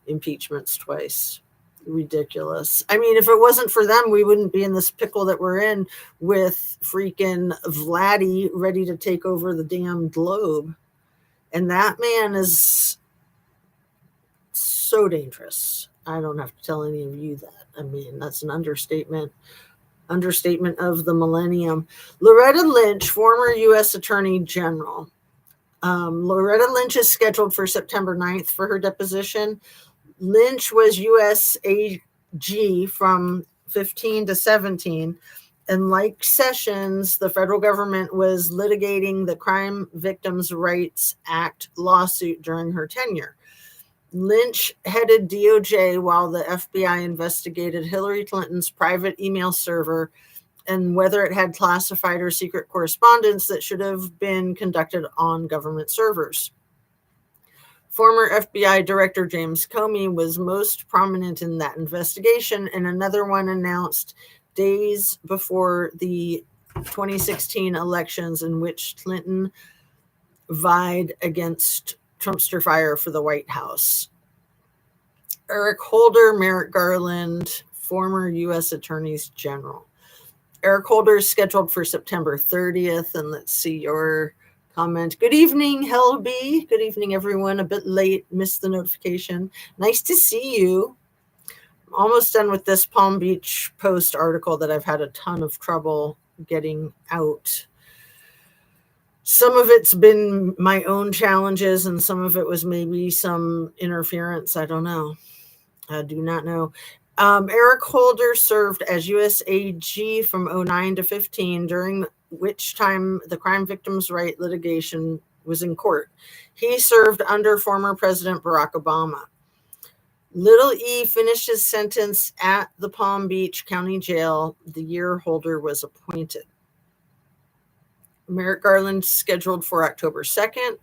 S1: impeachments twice. Ridiculous. I mean, if it wasn't for them, we wouldn't be in this pickle that we're in with freaking Vladdy ready to take over the damn globe. And that man is so dangerous. I don't have to tell any of you that. I mean, that's an understatement of the millennium. Loretta Lynch, former U.S. Attorney General. Loretta Lynch is scheduled for September 9th for her deposition. Lynch was U.S. AG from 15 to 17, and like Sessions, the federal government was litigating the Crime Victims' Rights Act lawsuit during her tenure. Lynch headed DOJ while the FBI investigated Hillary Clinton's private email server and whether it had classified or secret correspondence that should have been conducted on government servers. Former FBI Director James Comey was most prominent in that investigation, and another one announced days before the 2016 elections in which Clinton vied against Trumpster fire for the White House. Eric Holder, Merrick Garland, former U.S. Attorneys General. Eric Holder is scheduled for September 30th, and let's see your comment. Good evening, Helby. Good evening, everyone. A bit late, missed the notification. Nice to see you. I'm almost done with this Palm Beach Post article that I've had a ton of trouble getting out. Some of it's been my own challenges, and some of it was maybe some interference. I don't know. I do not know. Eric Holder served as U.S. AG from 09 to 15, during which time the crime victims' right litigation was in court. He served under former President Barack Obama. Little E finished his sentence at the Palm Beach County Jail the year Holder was appointed. Merrick Garland scheduled for October 2nd.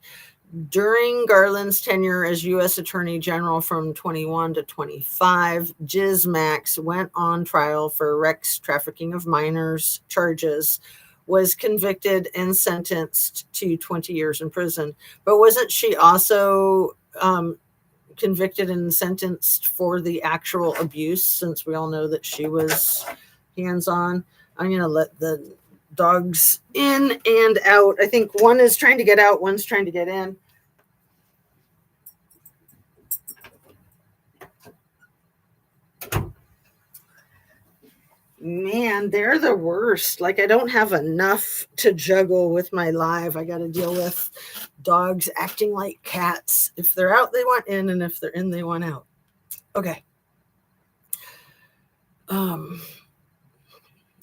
S1: During Garland's tenure as U.S. Attorney General from 21 to 25, Jiz Max went on trial for Rex trafficking of minors charges, was convicted and sentenced to 20 years in prison. But wasn't she also convicted and sentenced for the actual abuse, since we all know that she was hands-on? I'm going to let the dogs in and out. I think one is trying to get out, one's trying to get in. Man, they're the worst. Like, I don't have enough to juggle with my live. I got to deal with dogs acting like cats. If they're out, they want in, and if they're in, they want out. Okay.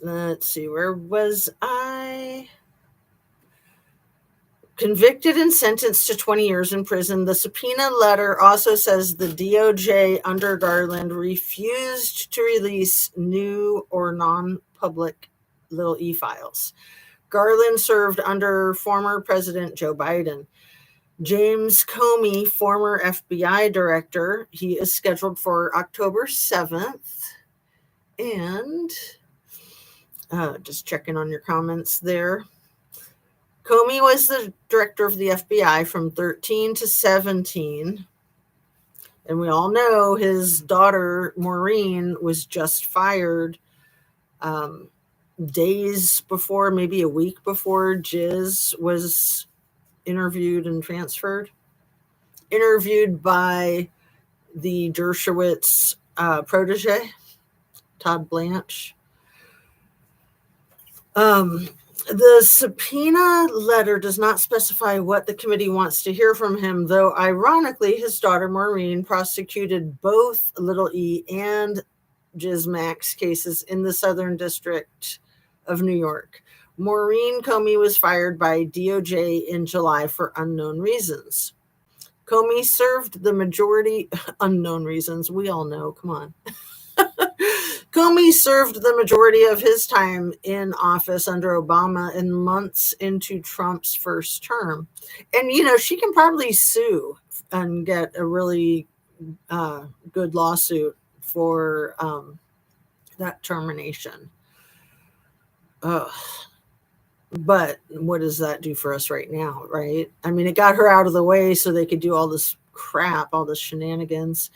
S1: Let's see, where was I? Convicted and sentenced to 20 years in prison. The subpoena letter also says the DOJ under Garland refused to release new or non-public little E files. Garland served under former President Joe Biden. James Comey, former FBI director, he is scheduled for October 7th. And just checking on your comments there. Comey was the director of the FBI from 13 to 17. And we all know his daughter, Maureen, was just fired days before, maybe a week before Jiz was interviewed and transferred. Interviewed by the Dershowitz protege, Todd Blanche. The subpoena letter does not specify what the committee wants to hear from him, though ironically, his daughter Maureen prosecuted both Little E and Gizmax cases in the Southern District of New York. Maureen Comey was fired by DOJ in July for unknown reasons. Comey served the majority, unknown reasons, we all know, come on. Comey served the majority of his time in office under Obama and months into Trump's first term. And, she can probably sue and get a really good lawsuit for that termination. But what does that do for us right now, right? I mean, it got her out of the way so they could do all this crap, all this shenanigans.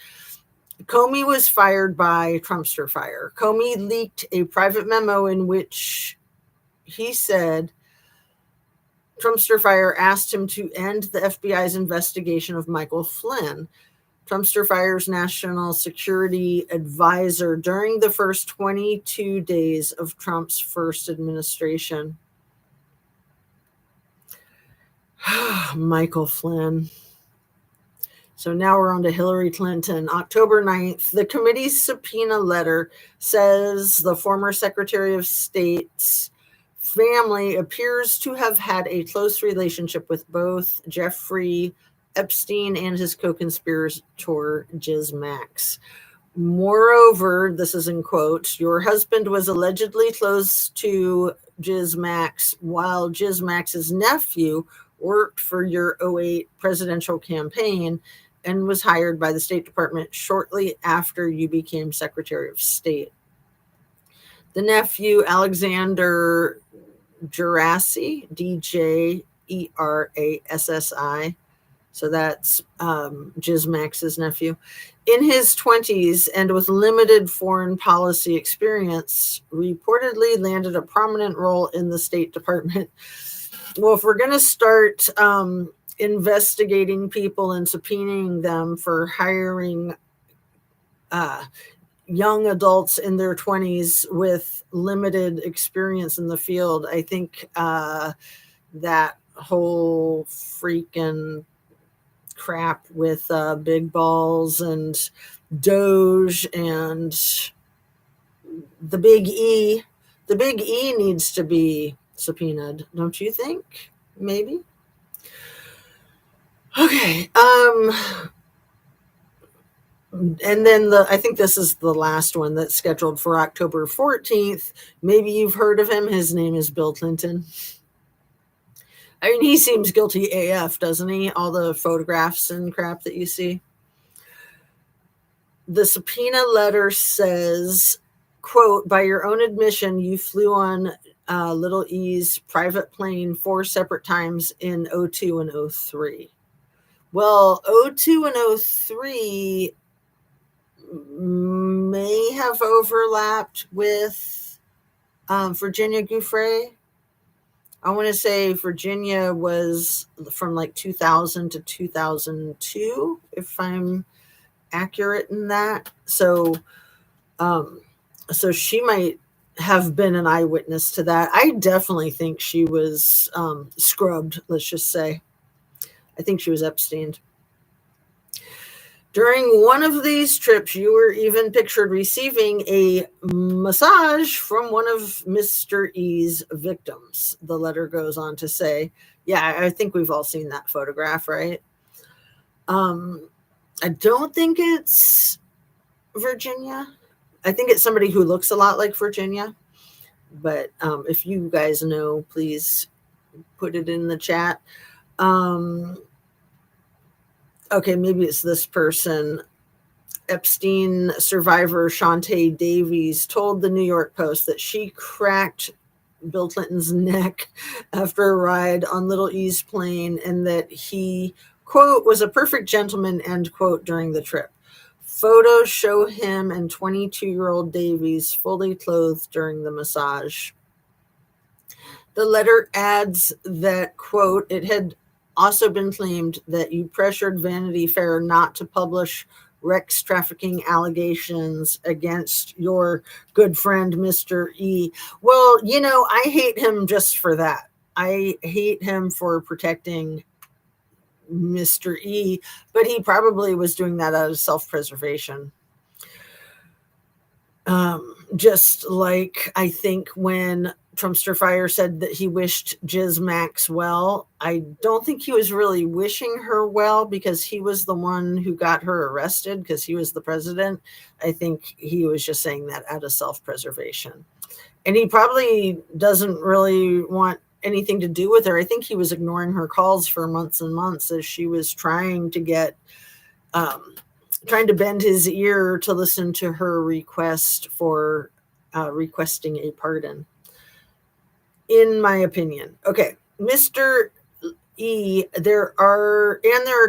S1: Comey was fired by Trumpster Fire. Comey leaked a private memo in which he said Trumpster Fire asked him to end the FBI's investigation of Michael Flynn, Trumpster Fire's national security advisor, during the first 22 days of Trump's first administration. Michael Flynn. So now we're on to Hillary Clinton. October 9th, the committee's subpoena letter says the former Secretary of State's family appears to have had a close relationship with both Jeffrey Epstein and his co-conspirator, Gizmax. Moreover, this is in quotes, your husband was allegedly close to Gizmax while Gizmax's nephew worked for your 2008 presidential campaign and was hired by the State Department shortly after you became Secretary of State. The nephew, Alexander Gerassi, DJERASSI, so that's Gizmax's nephew, in his 20s and with limited foreign policy experience, reportedly landed a prominent role in the State Department. Well, if we're going to start investigating people and subpoenaing them for hiring young adults in their 20s with limited experience in the field, I think that whole freaking crap with big balls and Doge and the big E needs to be subpoenaed, don't you think? Maybe. Okay. And then I think this is the last one that's scheduled for October 14th. Maybe you've heard of him. His name is Bill Clinton. I mean, he seems guilty AF, doesn't he? All the photographs and crap that you see. The subpoena letter says, quote, by your own admission, you flew on Little E's private plane 4 separate times in 2002 and 2003. Well, 2002 and 2003 may have overlapped with Virginia Giuffre. I want to say Virginia was from like 2000 to 2002, if I'm accurate in that. So she might have been an eyewitness to that. I definitely think she was scrubbed, let's just say. I think she was Epsteined. During one of these trips, you were even pictured receiving a massage from one of Mr. E's victims. The letter goes on to say, yeah, I think we've all seen that photograph, right? I don't think it's Virginia. I think it's somebody who looks a lot like Virginia. But if you guys know, please put it in the chat. Okay, maybe it's this person. Epstein survivor Shantae Davies told the New York Post that she cracked Bill Clinton's neck after a ride on Little E's plane and that he, quote, was a perfect gentleman, end quote, during the trip. Photos show him and 22-year-old Davies fully clothed during the massage. The letter adds that, quote, it had also been claimed that you pressured Vanity Fair not to publish Rex trafficking allegations against your good friend, Mr. E. Well, I hate him just for that. I hate him for protecting Mr. E, but he probably was doing that out of self-preservation. Just like I think when Trumpster Fire said that he wished Jiz Max well, I don't think he was really wishing her well because he was the one who got her arrested because he was the president. I think he was just saying that out of self-preservation. And he probably doesn't really want anything to do with her. I think he was ignoring her calls for months and months as she was trying to bend his ear to listen to her request for requesting a pardon, in my opinion. Okay, Mr. E, there are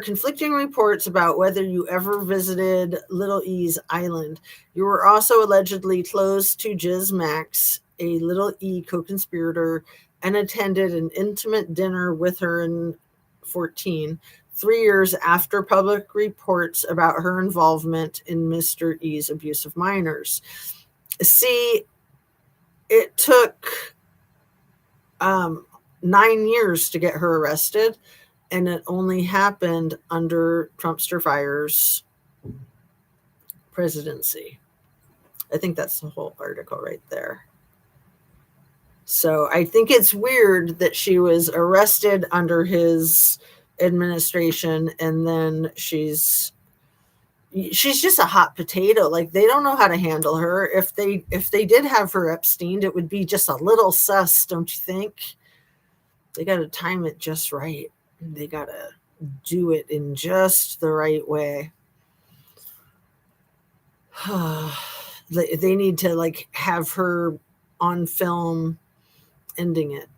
S1: conflicting reports about whether you ever visited Little E's island. You were also allegedly close to Jiz Max, a Little E co-conspirator, and attended an intimate dinner with her in 2014, 3 years after public reports about her involvement in Mr. E's abuse of minors. See, it took 9 years to get her arrested, and it only happened under Trumpster Fire's presidency. I think that's the whole article right there. So I think it's weird that she was arrested under his administration, and then she's just a hot potato. Like, they don't know how to handle her. If they did have her Epstein, it would be just a little sus, don't you think? They got to time it just right. They got to do it in just the right way. They need to have her on film ending it.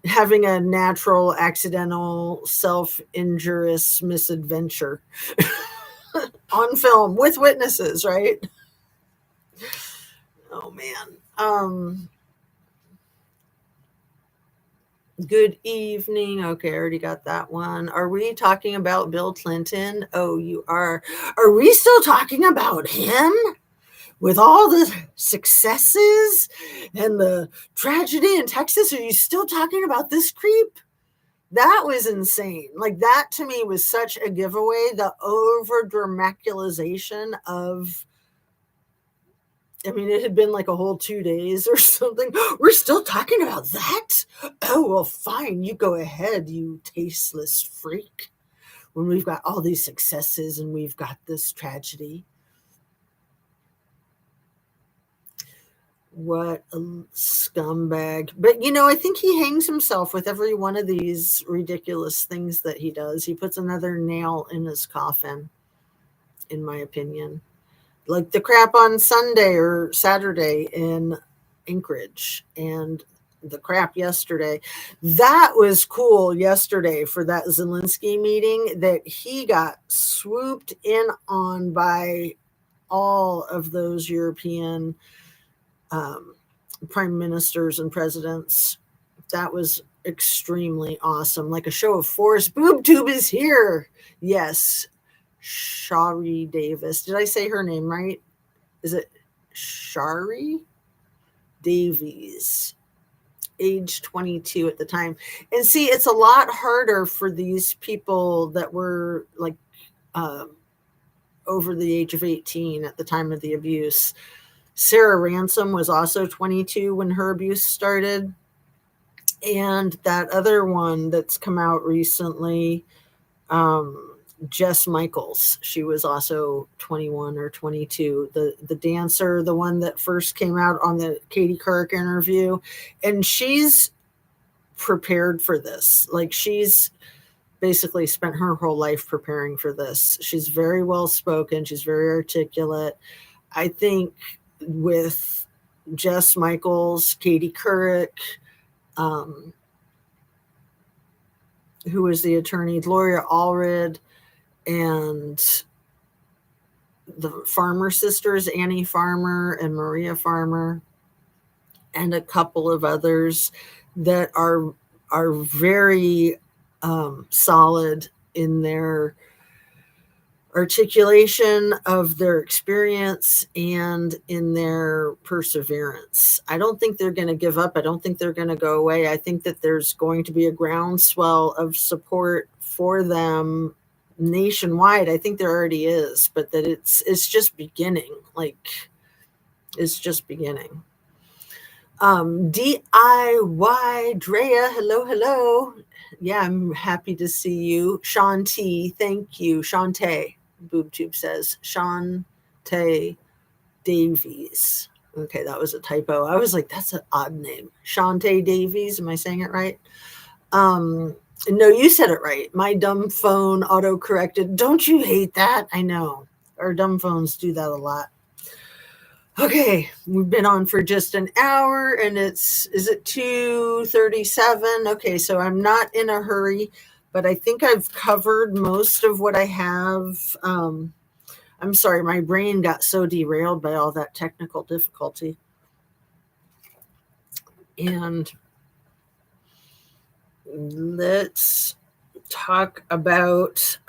S1: Having a natural, accidental, self-injurious misadventure on film with witnesses, right? Oh, man. Good evening. Okay, I already got that one. Are we talking about Bill Clinton? Oh, you are. Are we still talking about him? With all the successes and the tragedy in Texas, are you still talking about this creep? That was insane. That to me was such a giveaway. The over dramatization of, it had been like a whole 2 days or something. We're still talking about that? Oh, well, fine. You go ahead, you tasteless freak. When we've got all these successes and we've got this tragedy. What a scumbag. But, I think he hangs himself with every one of these ridiculous things that he does. He puts another nail in his coffin, in my opinion. Like the crap on Sunday or Saturday in Anchorage and the crap yesterday. That was cool yesterday for that Zelensky meeting, that he got swooped in on by all of those European prime ministers and presidents. That was extremely awesome. Like a show of force. BoobTube is here. Yes. Shari Davis. Did I say her name right? Is it Shari Davies? Age 22 at the time. And see, it's a lot harder for these people that were over the age of 18 at the time of the abuse. Sarah Ransom was also 22 when her abuse started. And that other one that's come out recently, Jess Michaels, she was also 21 or 22. The dancer, the one that first came out on the Katie Couric interview. And she's prepared for this. She's basically spent her whole life preparing for this. She's very well spoken. She's very articulate. I think with Jess Michaels, Katie Couric, who was the attorney, Gloria Allred, and the Farmer sisters, Annie Farmer and Maria Farmer, and a couple of others that are very solid in their articulation of their experience and in their perseverance. I don't think they're going to give up. I don't think they're going to go away. I think that there's going to be a groundswell of support for them nationwide. I think there already is, but that it's just beginning. Like, it's just beginning. DIY Drea, hello. Yeah, I'm happy to see you. Sean T, thank you. Shantae, BoobTube says. Shantae Davies. Okay, that was a typo. I was like, that's an odd name. Shantae Davies, am I saying it right? No, you said it right. My dumb phone auto-corrected. Don't you hate that? I know. Our dumb phones do that a lot. Okay, we've been on for just an hour and is it 2:37? Okay, so I'm not in a hurry, but I think I've covered most of what I have. I'm sorry, my brain got so derailed by all that technical difficulty. And let's talk about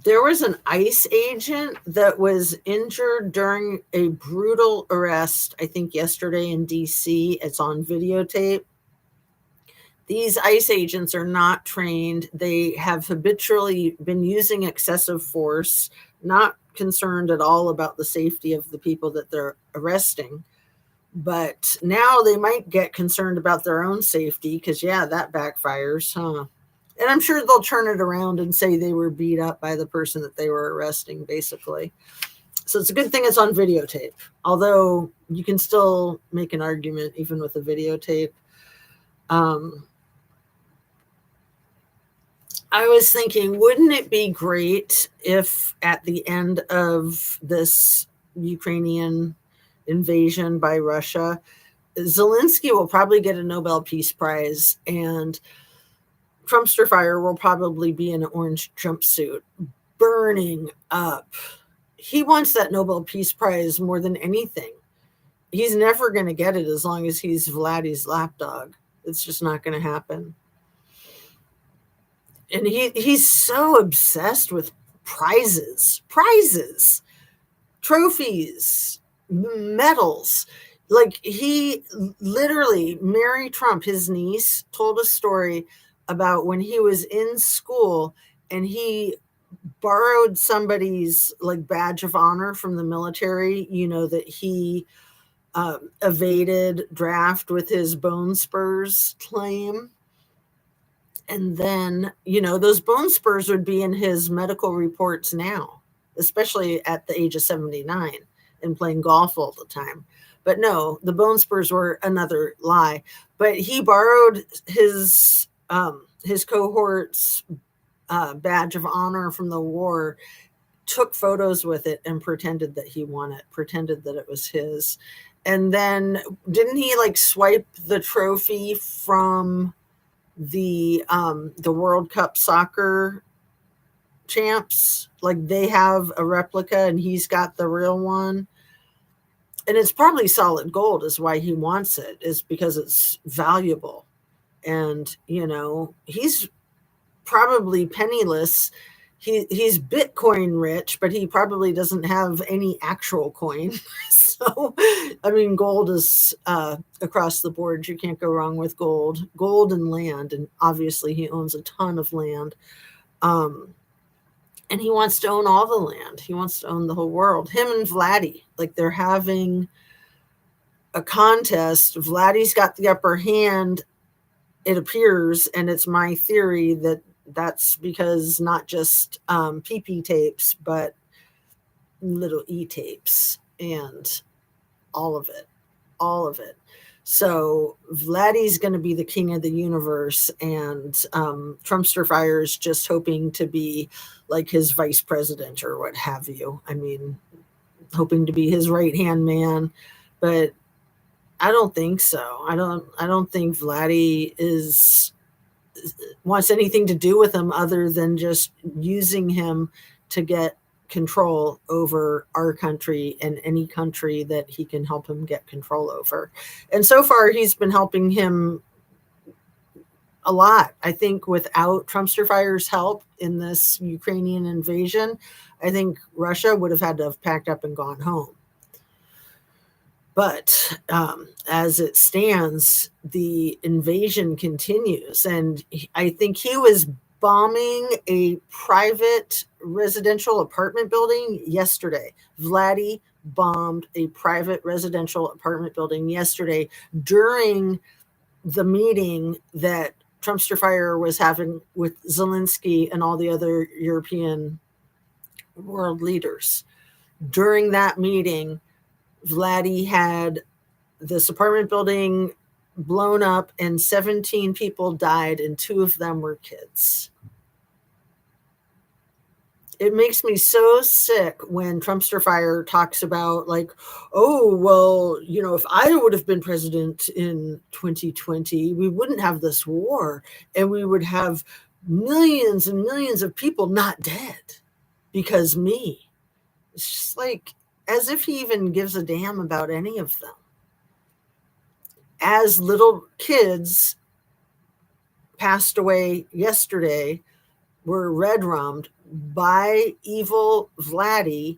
S1: there was an ICE agent that was injured during a brutal arrest, I think yesterday in DC. It's on videotape. These ICE agents are not trained. They have habitually been using excessive force, not concerned at all about the safety of the people that they're arresting. But now they might get concerned about their own safety because, yeah, that backfires, huh? And I'm sure they'll turn it around and say they were beat up by the person that they were arresting, basically. So it's a good thing it's on videotape, although you can still make an argument even with a videotape. I was thinking, wouldn't it be great if at the end of this Ukrainian invasion by Russia, Zelensky will probably get a Nobel Peace Prize and Trumpster Fire will probably be in an orange jumpsuit, burning up. He wants that Nobel Peace Prize more than anything. He's never going to get it as long as he's Vladdy's lapdog. It's just not going to happen. And he's so obsessed with prizes, trophies, medals. Like, he literally, Mary Trump, his niece, told a story about when he was in school and he borrowed somebody's like badge of honor from the military, you know, that he evaded draft with his bone spurs claim. And then, you know, those bone spurs would be in his medical reports now, especially at the age of 79 and playing golf all the time. But no, the bone spurs were another lie. But he borrowed his cohort's badge of honor from the war, took photos with it, and pretended that he won it, pretended that it was his. And then didn't he like swipe the trophy from the World Cup soccer champs? Like, they have a replica and he's got the real one. And it's probably solid gold is why he wants it, is because it's valuable. And, you know, he's probably penniless. He's Bitcoin rich, but he probably doesn't have any actual coin. So, I mean, gold is across the board. You can't go wrong with gold and land. And obviously he owns a ton of land. And he wants to own all the land. He wants to own the whole world. Him and Vladdy, like, they're having a contest. Vladdy's got the upper hand, it appears, and it's my theory that that's because not just PP tapes, but little E tapes and all of it. So Vladdy's going to be the king of the universe, and Trumpster Fire is just hoping to be like his vice president or what have you. I mean, hoping to be his right-hand man, but I don't think so. I don't think Vladdy wants anything to do with him other than just using him to get control over our country and any country that he can help him get control over. And so far, he's been helping him a lot. I think without Trumpster Fire's help in this Ukrainian invasion, I think Russia would have had to have packed up and gone home. But as it stands, the invasion continues. And I think he was bombing a private residential apartment building yesterday. Vladdy bombed a private residential apartment building yesterday during the meeting that Trumpster Fire was having with Zelensky and all the other European world leaders. During that meeting, Vladdy had this apartment building blown up and 17 people died and 2 of them were kids. It makes me so sick when Trumpster Fire talks about like, oh, well, you know, if I would have been president in 2020, we wouldn't have this war and we would have millions and millions of people not dead because me. It's just like as if he even gives a damn about any of them. As little kids passed away yesterday, were red-rummed by evil Vladdy,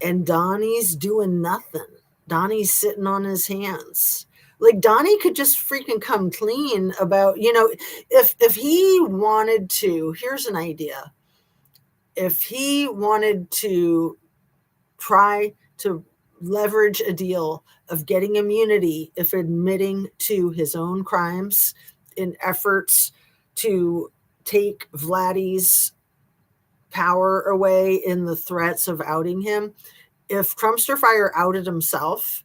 S1: and Donnie's doing nothing. Donnie's sitting on his hands. Like Donnie could just freaking come clean about, you know, if he wanted to, here's an idea. If he wanted to try to leverage a deal of getting immunity if admitting to his own crimes in efforts to take Vladdy's power away in the threats of outing him. If Trumpster Fire outed himself,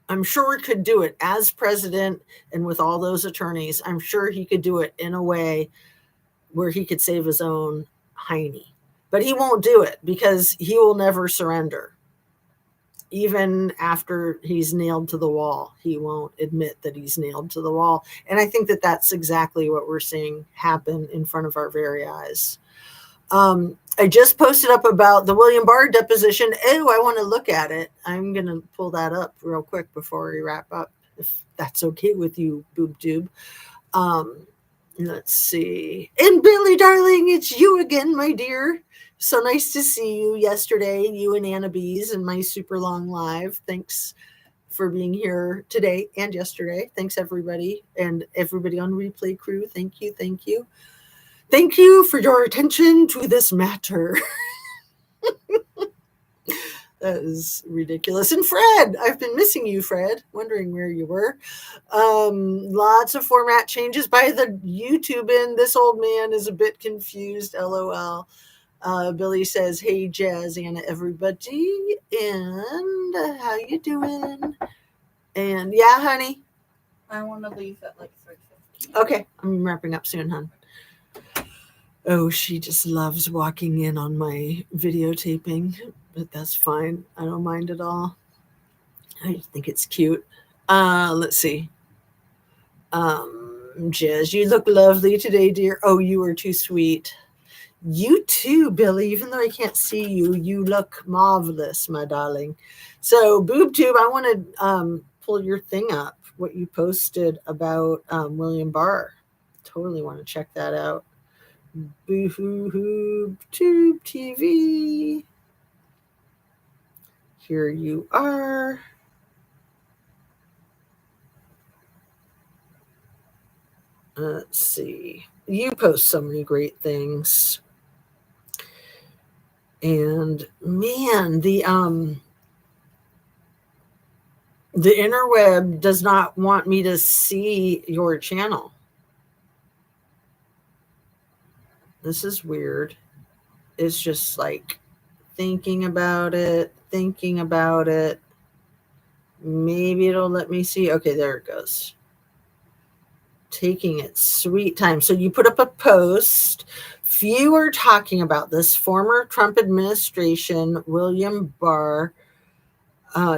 S1: I'm sure could do it as president and with all those attorneys. I'm sure he could do it in a way where he could save his own hiney. But he won't do it because he will never surrender. Even after he's nailed to the wall, he won't admit that he's nailed to the wall. And I think that that's exactly what we're seeing happen in front of our very eyes. I just posted up about the William Barr deposition. Oh, I want to look at it. I'm going to pull that up real quick before we wrap up, if that's okay with you, BoobTube. Let's see. And Billy, darling, it's you again, my dear. So nice to see you yesterday, you and Anna Bees in my super long live. Thanks for being here today and yesterday. Thanks, everybody. And everybody on Replay Crew. Thank you. Thank you. Thank you for your attention to this matter. That is ridiculous. And Fred, I've been missing you, Fred, wondering where you were. Lots of format changes by the YouTube, and this old man is a bit confused, LOL. Billy says, hey, Jazz, Anna, everybody, and how you doing? And yeah, honey?
S2: I want to leave at like 3:50.
S1: Okay, I'm wrapping up soon, hon. Oh, she just loves walking in on my videotaping, but that's fine. I don't mind at all. I think it's cute. Let's see. Jazz, you look lovely today, dear. Oh, you are too sweet. You too, Billy. Even though I can't see you, you look marvelous, my darling. So, BoobTube, I want to pull your thing up, what you posted about William Barr. Totally want to check that out. BoohooTube TV. Here you are. Let's see. You post so many great things. And man, the interweb does not want me to see your channel. This is weird. It's just like thinking about it. Maybe it'll let me see. Okay, there it goes. Taking its sweet time. So you put up a post. Few are talking about this. Former Trump administration, William Barr,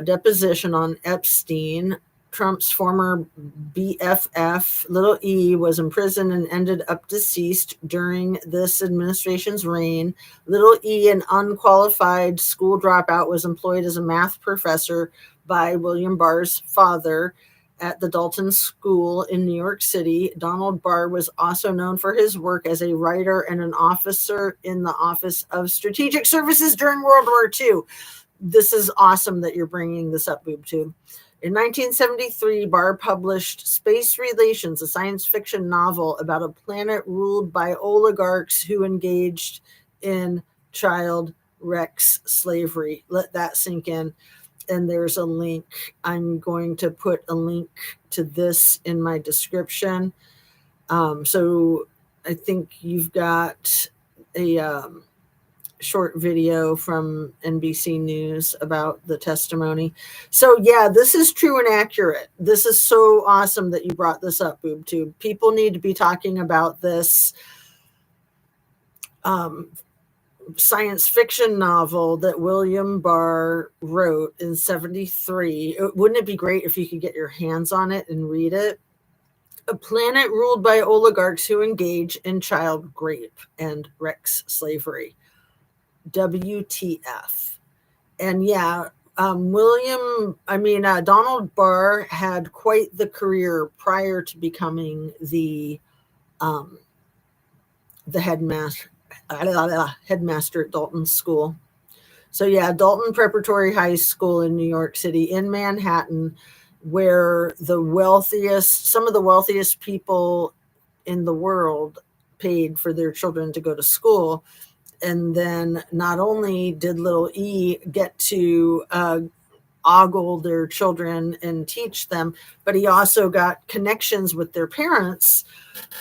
S1: deposition on Epstein. Trump's former BFF, little E, was imprisoned and ended up deceased during this administration's reign. Little E, an unqualified school dropout, was employed as a math professor by William Barr's father. at the Dalton School in New York City. Donald Barr was also known for his work as a writer and an officer in the Office of Strategic Services during World War II. This is awesome that you're bringing this up, BoobTube. In 1973, Barr published Space Relations, a science fiction novel about a planet ruled by oligarchs who engaged in child sex slavery. Let that sink in. And there's a link. I'm going to put a link to this in my description. So I think you've got a short video from NBC News about the testimony. So yeah, this is true and accurate. This is so awesome that you brought this up, BoobTube. People need to be talking about this science fiction novel that William Barr wrote in 1973. Wouldn't it be great if you could get your hands on it and read it? A planet ruled by oligarchs who engage in child rape and sex slavery. WTF. And yeah, Donald Barr had quite the career prior to becoming the headmaster at Dalton School. So yeah, Dalton Preparatory High School in New York City, in Manhattan, where some of the wealthiest people in the world paid for their children to go to school. And then not only did little E get to ogle their children and teach them, but he also got connections with their parents,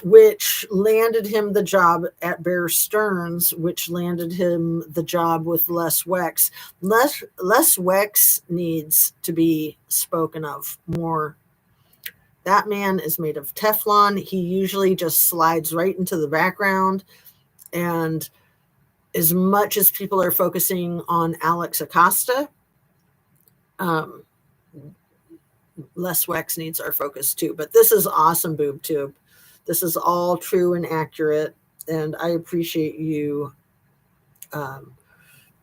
S1: which landed him the job at Bear Stearns, which landed him the job with Les Wex. Les Wex needs to be spoken of more. That man is made of Teflon. He usually just slides right into the background. And as much as people are focusing on Alex Acosta, Les Wex needs our focus too. But this is awesome, BoobTube. This is all true and accurate, and I appreciate you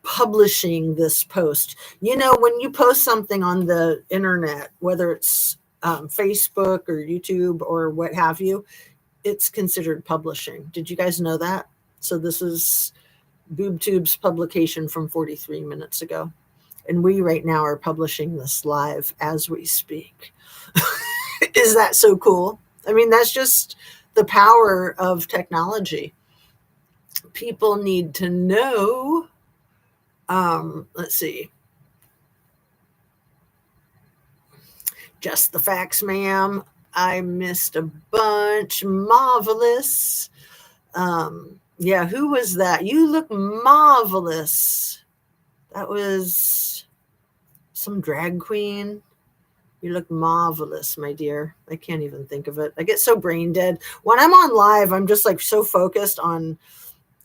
S1: publishing this post. You know, when you post something on the internet, whether it's Facebook or YouTube or what have you, it's considered publishing. Did you guys know that? So this is BoobTube's publication from 43 minutes ago. And we right now are publishing this live as we speak. Is that so cool? I mean, that's just the power of technology. People need to know. Let's see. Just the facts, ma'am. I missed a bunch. Marvelous. Yeah, who was that? You look marvelous. That was some drag queen. You look marvelous, my dear. I can't even think of it. I get so brain dead. When I'm on live, I'm just like so focused on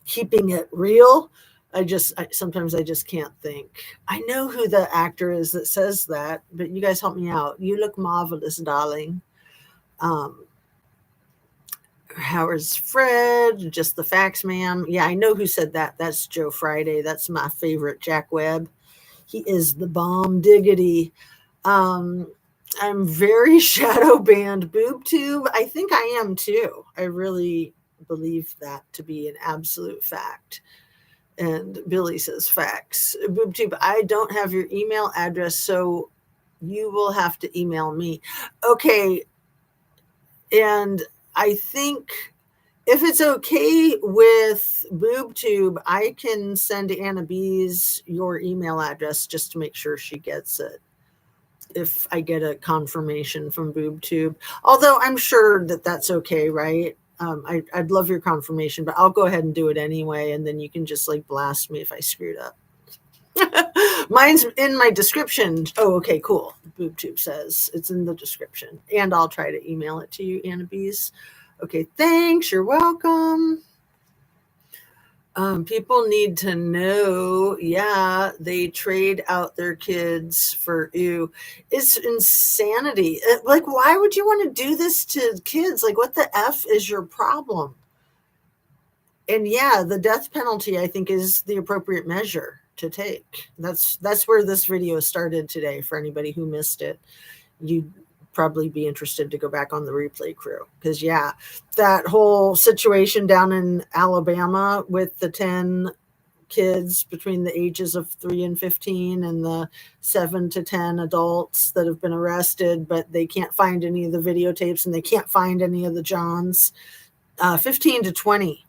S1: keeping it real. Sometimes I just can't think. I know who the actor is that says that, but you guys help me out. You look marvelous, darling. Howard's Fred, just the facts, ma'am. Yeah, I know who said that. That's Joe Friday. That's my favorite, Jack Webb. He is the bomb diggity. I'm very shadow banned, BoobTube. I think I am too. I really believe that to be an absolute fact. And Billy says facts. BoobTube, I don't have your email address, so you will have to email me. Okay. And I think if it's okay with BoobTube, I can send Anna B's your email address just to make sure she gets it. If I get a confirmation from BoobTube, although I'm sure that that's okay, right? I'd love your confirmation, but I'll go ahead and do it anyway. And then you can just like blast me if I screwed up. Mine's in my description. Oh, okay, cool. BoobTube says it's in the description, and I'll try to email it to you, Anna B's. Okay, thanks. You're welcome. People need to know, yeah, they trade out their kids for you. It's insanity. Like, why would you want to do this to kids? Like, what the F is your problem? And yeah, the death penalty, I think, is the appropriate measure to take. That's where this video started today, for anybody who missed it. You probably be interested to go back on the replay crew. Because, yeah, that whole situation down in Alabama with the 10 kids between the ages of 3 and 15 and the 7 to 10 adults that have been arrested, but they can't find any of the videotapes and they can't find any of the Johns. 15 to 20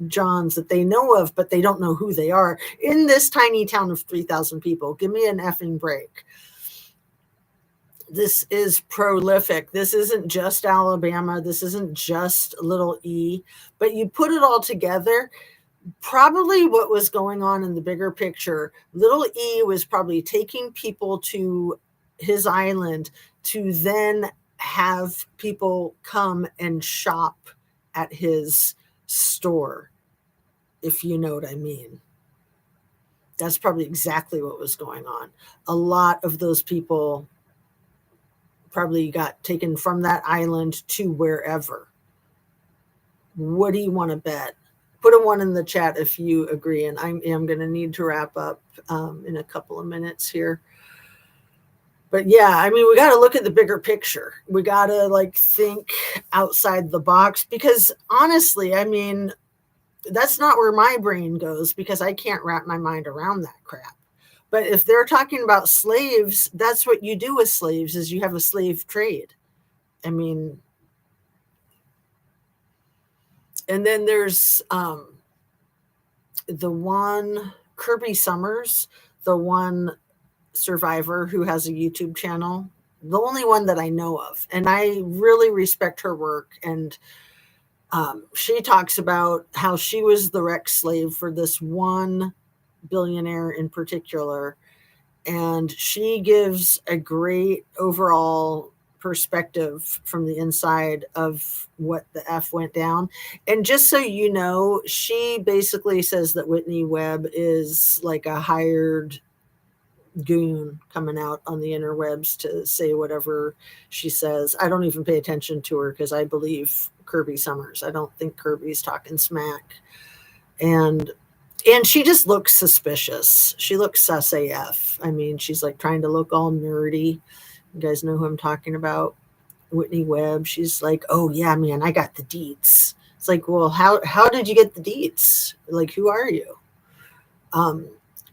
S1: Johns that they know of, but they don't know who they are in this tiny town of 3,000 people. Give me an effing break. This is prolific. This isn't just Alabama. This isn't just little E, but you put it all together. Probably what was going on in the bigger picture, little E was probably taking people to his island to then have people come and shop at his store, if you know what I mean. That's probably exactly what was going on. A lot of those people probably got taken from that island to wherever. What do you want to bet? Put a 1 in the chat if you agree. And I am going to need to wrap up in a couple of minutes here. But yeah, I mean, we got to look at the bigger picture. We got to like think outside the box because honestly, I mean, that's not where my brain goes because I can't wrap my mind around that crap. But if they're talking about slaves, that's what you do with slaves is you have a slave trade. I mean, and then there's the one Kirby Summers, the one survivor who has a YouTube channel, the only one that I know of. And I really respect her work. And she talks about how she was the wrecked slave for this one billionaire in particular. And she gives a great overall perspective from the inside of what the F went down. And just so you know, she basically says that Whitney Webb is like a hired goon coming out on the interwebs to say whatever she says. I don't even pay attention to her because I believe Kirby Summers. I don't think Kirby's talking smack. And she just looks suspicious. She looks sus AF. I mean, she's like trying to look all nerdy. You guys know who I'm talking about? Whitney Webb. She's like, oh yeah, man, I got the deets. It's like, well, how did you get the deets? Like, who are you?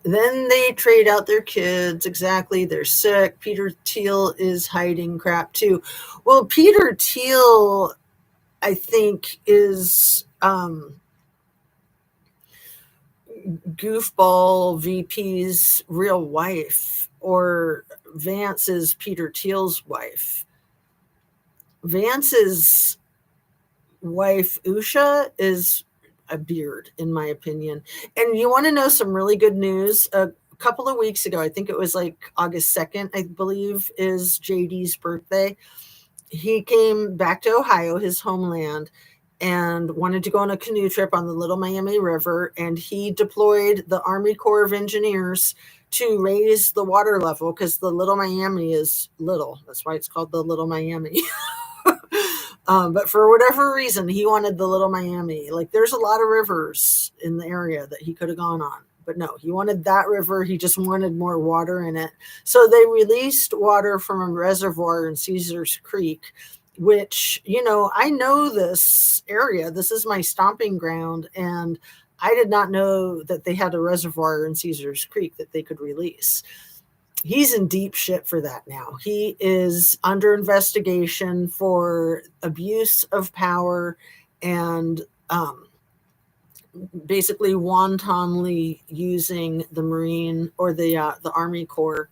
S1: Then they trade out their kids. Exactly. They're sick. Peter Thiel is hiding crap too. Well, Peter Thiel, I think, is goofball VP's real wife, or Vance is Peter Thiel's wife. Vance's wife, Usha, is a beard, in my opinion. And you want to know some really good news? A couple of weeks ago, I think it was like August 2nd, I believe, is JD's birthday. He came back to Ohio, his homeland, and wanted to go on a canoe trip on the Little Miami River. And he deployed the Army Corps of Engineers to raise the water level because the Little Miami is little. That's why it's called the Little Miami. But for whatever reason, he wanted the Little Miami. Like, there's a lot of rivers in the area that he could have gone on. But no, he wanted that river. He just wanted more water in it. So they released water from a reservoir in Caesars Creek, which, you know, I know this area. This is my stomping ground. And I did not know that they had a reservoir in Caesars Creek that they could release. He's in deep shit for that now. He is under investigation for abuse of power and basically wantonly using the Marine or the Army Corps.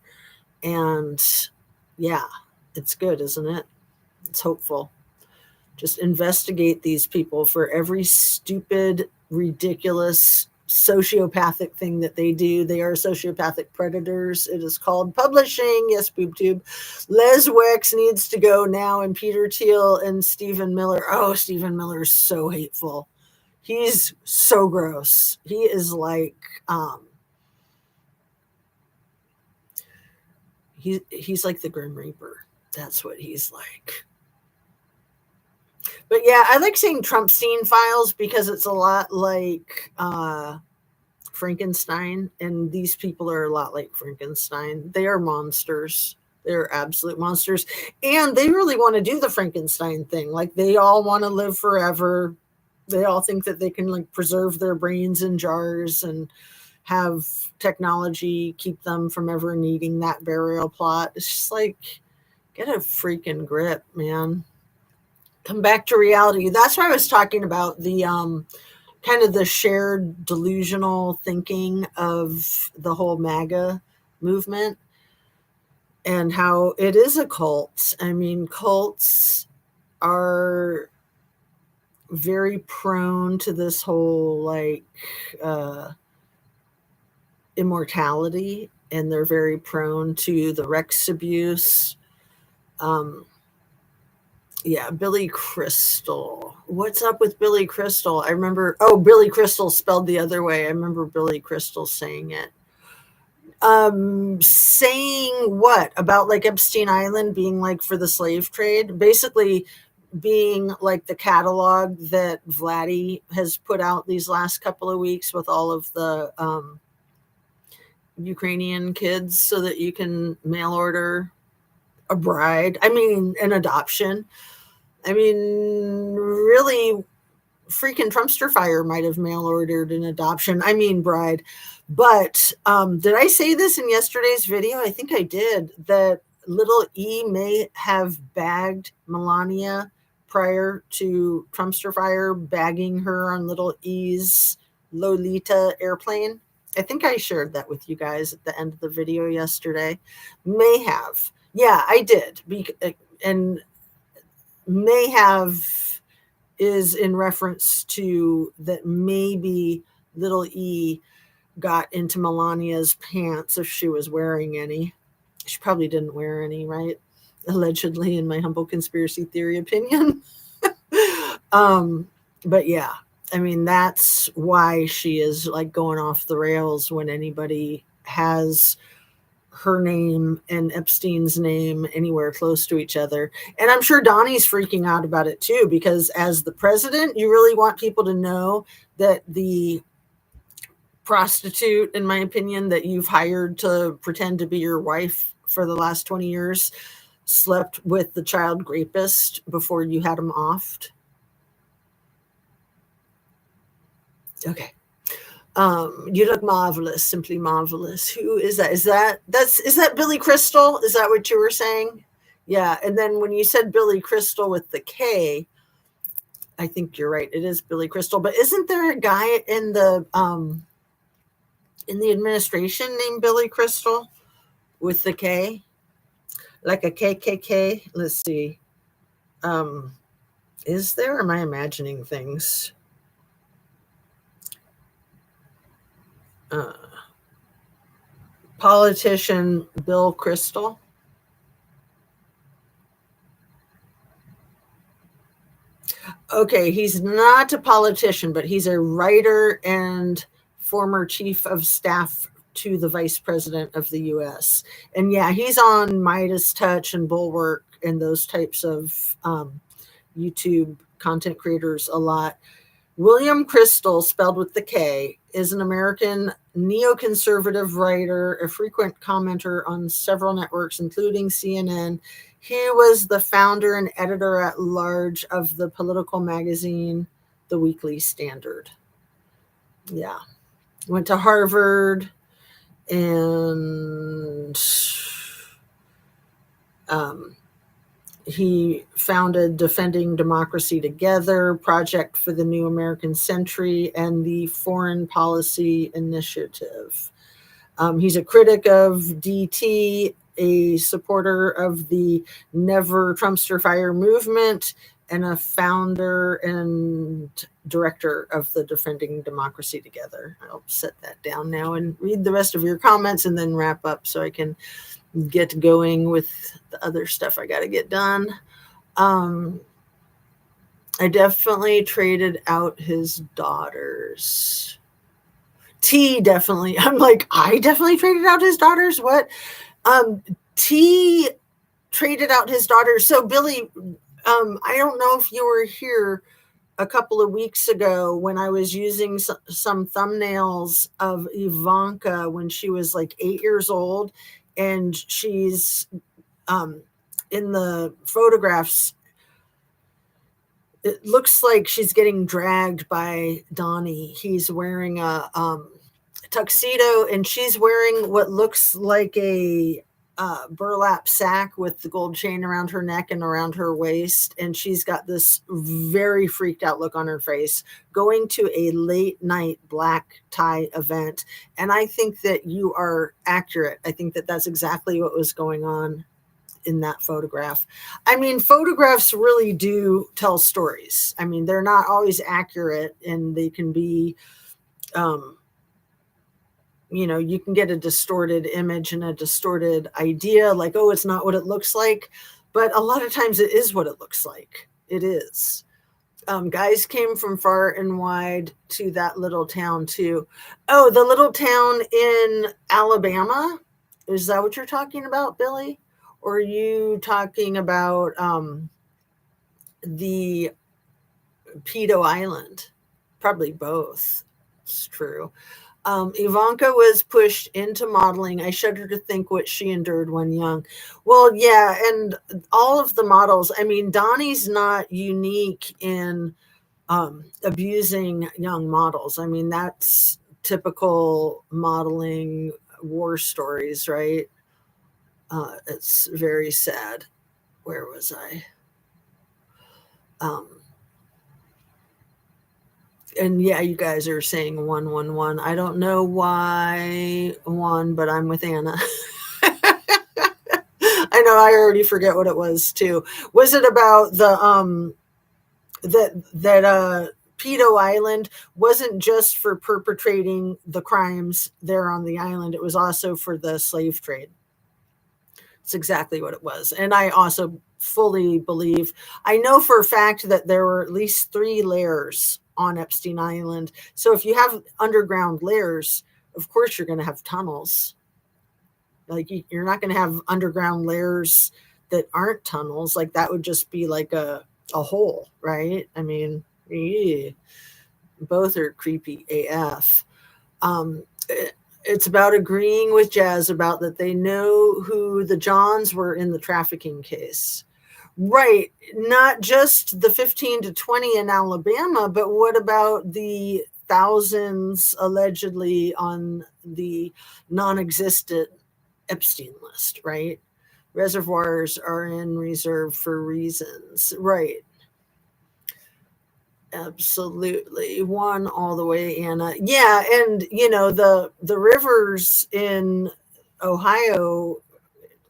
S1: And yeah, it's good, isn't it? It's hopeful. Just investigate these people for every stupid, ridiculous, sociopathic thing that they do. They are sociopathic predators. It is called publishing. Yes, BoobTube. Les Wex needs to go now, and Peter Thiel and Stephen Miller. Oh, Stephen Miller is so hateful. He's so gross. He is like he's like the Grim Reaper. That's what he's like. But yeah, I like saying Trumpstein files because it's a lot like Frankenstein, and these people are a lot like Frankenstein. They are monsters. They're absolute monsters. And they really want to do the Frankenstein thing. Like, they all want to live forever. They all think that they can like preserve their brains in jars and have technology keep them from ever needing that burial plot. It's just like, get a freaking grip, man. Come back to reality. That's why I was talking about the kind of the shared delusional thinking of the whole MAGA movement and how it is a cult. I mean, cults are very prone to this whole like immortality, and they're very prone to the Rex abuse. Yeah, Billy Crystal. What's up with Billy Crystal? I remember, Billy Crystal spelled the other way. I remember Billy Crystal saying it. Saying what about like Epstein Island being like for the slave trade, basically being like the catalog that Vladdy has put out these last couple of weeks with all of the Ukrainian kids, so that you can mail order a bride. I mean, an adoption. I mean, really, freaking Trumpster Fire might have mail ordered an adoption. I mean, bride. But did I say this in yesterday's video? I think I did. That little E may have bagged Melania prior to Trumpster Fire bagging her on little E's Lolita airplane. I think I shared that with you guys at the end of the video yesterday. May have. Yeah, I did. And may have is in reference to that maybe little E got into Melania's pants if she was wearing any. She probably didn't wear any, right? Allegedly, in my humble conspiracy theory opinion. But yeah, I mean, that's why she is like going off the rails when anybody has her name and Epstein's name anywhere close to each other. And I'm sure Donnie's freaking out about it too, because as the president, you really want people to know that the prostitute, in my opinion, that you've hired to pretend to be your wife for the last 20 years slept with the child rapist before you had him offed. Okay. You look marvelous, simply marvelous. Who is that? Is that Billy Crystal? Is that what you were saying? Yeah. And then when you said Billy Crystal with the K, I think you're right. It is Billy Crystal. But isn't there a guy in the administration named Billy Crystal with the K? Like a KKK? Let's see. Is there? Or am I imagining things? Politician Bill Crystal. Okay, he's not a politician, but he's a writer and former chief of staff to the vice president of the U.S. And yeah, he's on Midas Touch and Bulwark and those types of YouTube content creators a lot. William Crystal, spelled with the K, is an American neoconservative writer, a frequent commenter on several networks, including CNN. He was the founder and editor at large of the political magazine, The Weekly Standard. Yeah. Went to Harvard and he founded Defending Democracy Together, Project for the New American Century, and the Foreign Policy Initiative. He's a critic of DT, a supporter of the Never Trumpster Fire movement, and a founder and director of the Defending Democracy Together. I'll set that down now and read the rest of your comments and then wrap up so I can get going with the other stuff I got to get done. I definitely traded out his daughters. T definitely. I'm like, I definitely traded out his daughters. What? T traded out his daughters. So Billy, I don't know if you were here a couple of weeks ago when I was using some thumbnails of Ivanka when she was like 8 years old, and she's in the photographs, it looks like she's getting dragged by Donnie. He's wearing a tuxedo, and she's wearing what looks like a burlap sack with the gold chain around her neck and around her waist. And she's got this very freaked out look on her face, going to a late night black tie event. And I think that you are accurate. I think that that's exactly what was going on in that photograph. I mean, photographs really do tell stories. I mean, they're not always accurate, and they can be, you can get a distorted image and a distorted idea, like, oh, it's not what it looks like. But a lot of times it is what it looks like. It is. Guys came from far and wide to that little town too. Oh, the little town in Alabama? Is that what you're talking about, Billy? Or are you talking about the Pedo Island? Probably both. It's true. Ivanka was pushed into modeling. I shudder to think what she endured when young. Well, yeah, and all of the models. I mean, Donnie's not unique in abusing young models. I mean, that's typical modeling war stories, right? It's very sad. Where was I? And yeah, you guys are saying 111. I don't know why one, but I'm with Anna. I know, I already forget what it was too. Was it about the that Pedo Island wasn't just for perpetrating the crimes there on the island, it was also for the slave trade. It's exactly what it was. And I also fully believe, I know for a fact that there were at least 3 layers on Epstein Island. So if you have underground layers, of course you're going to have tunnels. Like, you're not going to have underground layers that aren't tunnels. Like, that would just be like a hole, right? I mean, both are creepy AF. It's about agreeing with Jazz about that they know who the Johns were in the trafficking case. Right. Not just the 15 to 20 in Alabama, but what about the thousands allegedly on the non-existent Epstein list, right? Reservoirs are in reserve for reasons. Right. Absolutely. One all the way, Anna. Yeah, and the rivers in Ohio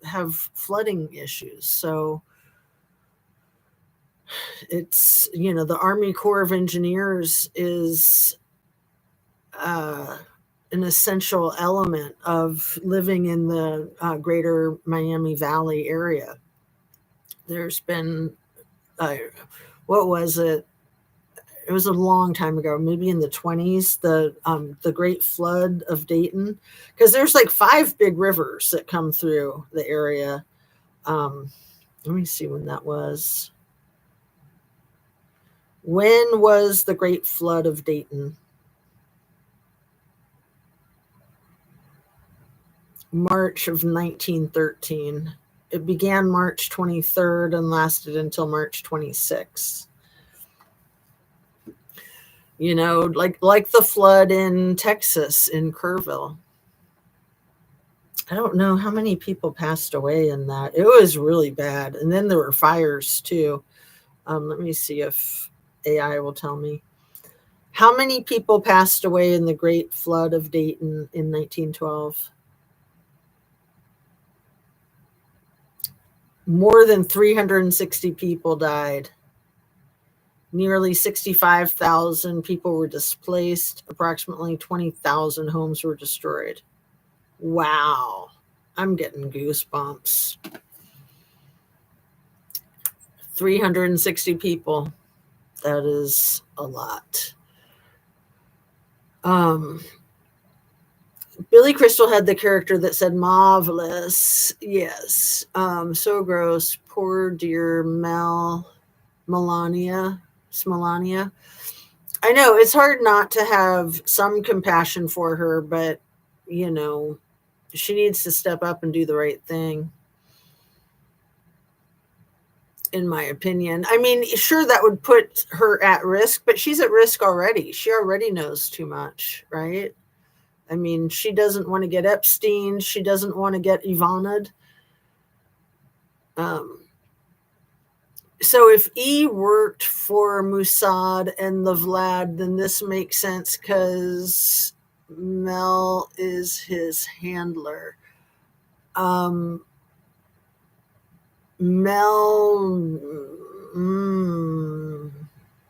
S1: have flooding issues. So it's, the Army Corps of Engineers is an essential element of living in the greater Miami Valley area. There's been, what was it? It was a long time ago, maybe in the 20s, the Great Flood of Dayton, because there's like 5 big rivers that come through the area. Let me see when that was. When was the Great Flood of Dayton? March of 1913. It began March 23rd and lasted until March 26th. Like the flood in Texas, in Kerrville. I don't know how many people passed away in that. It was really bad. And then there were fires too. Let me see if AI will tell me. How many people passed away in the Great Flood of Dayton in 1912? More than 360 people died. Nearly 65,000 people were displaced. Approximately 20,000 homes were destroyed. Wow. I'm getting goosebumps. 360 people. That is a lot. Billy Crystal had the character that said marvelous. Yes. So gross. Poor dear Melania. I know it's hard not to have some compassion for her, but she needs to step up and do the right thing. in my opinion. I mean, sure, that would put her at risk, but she's at risk already. She already knows too much, right? I mean, she doesn't want to get Epstein. She doesn't want to get Ivana'd. So if E worked for Mossad and the Vlad, then this makes sense because Mel is his handler. Mel,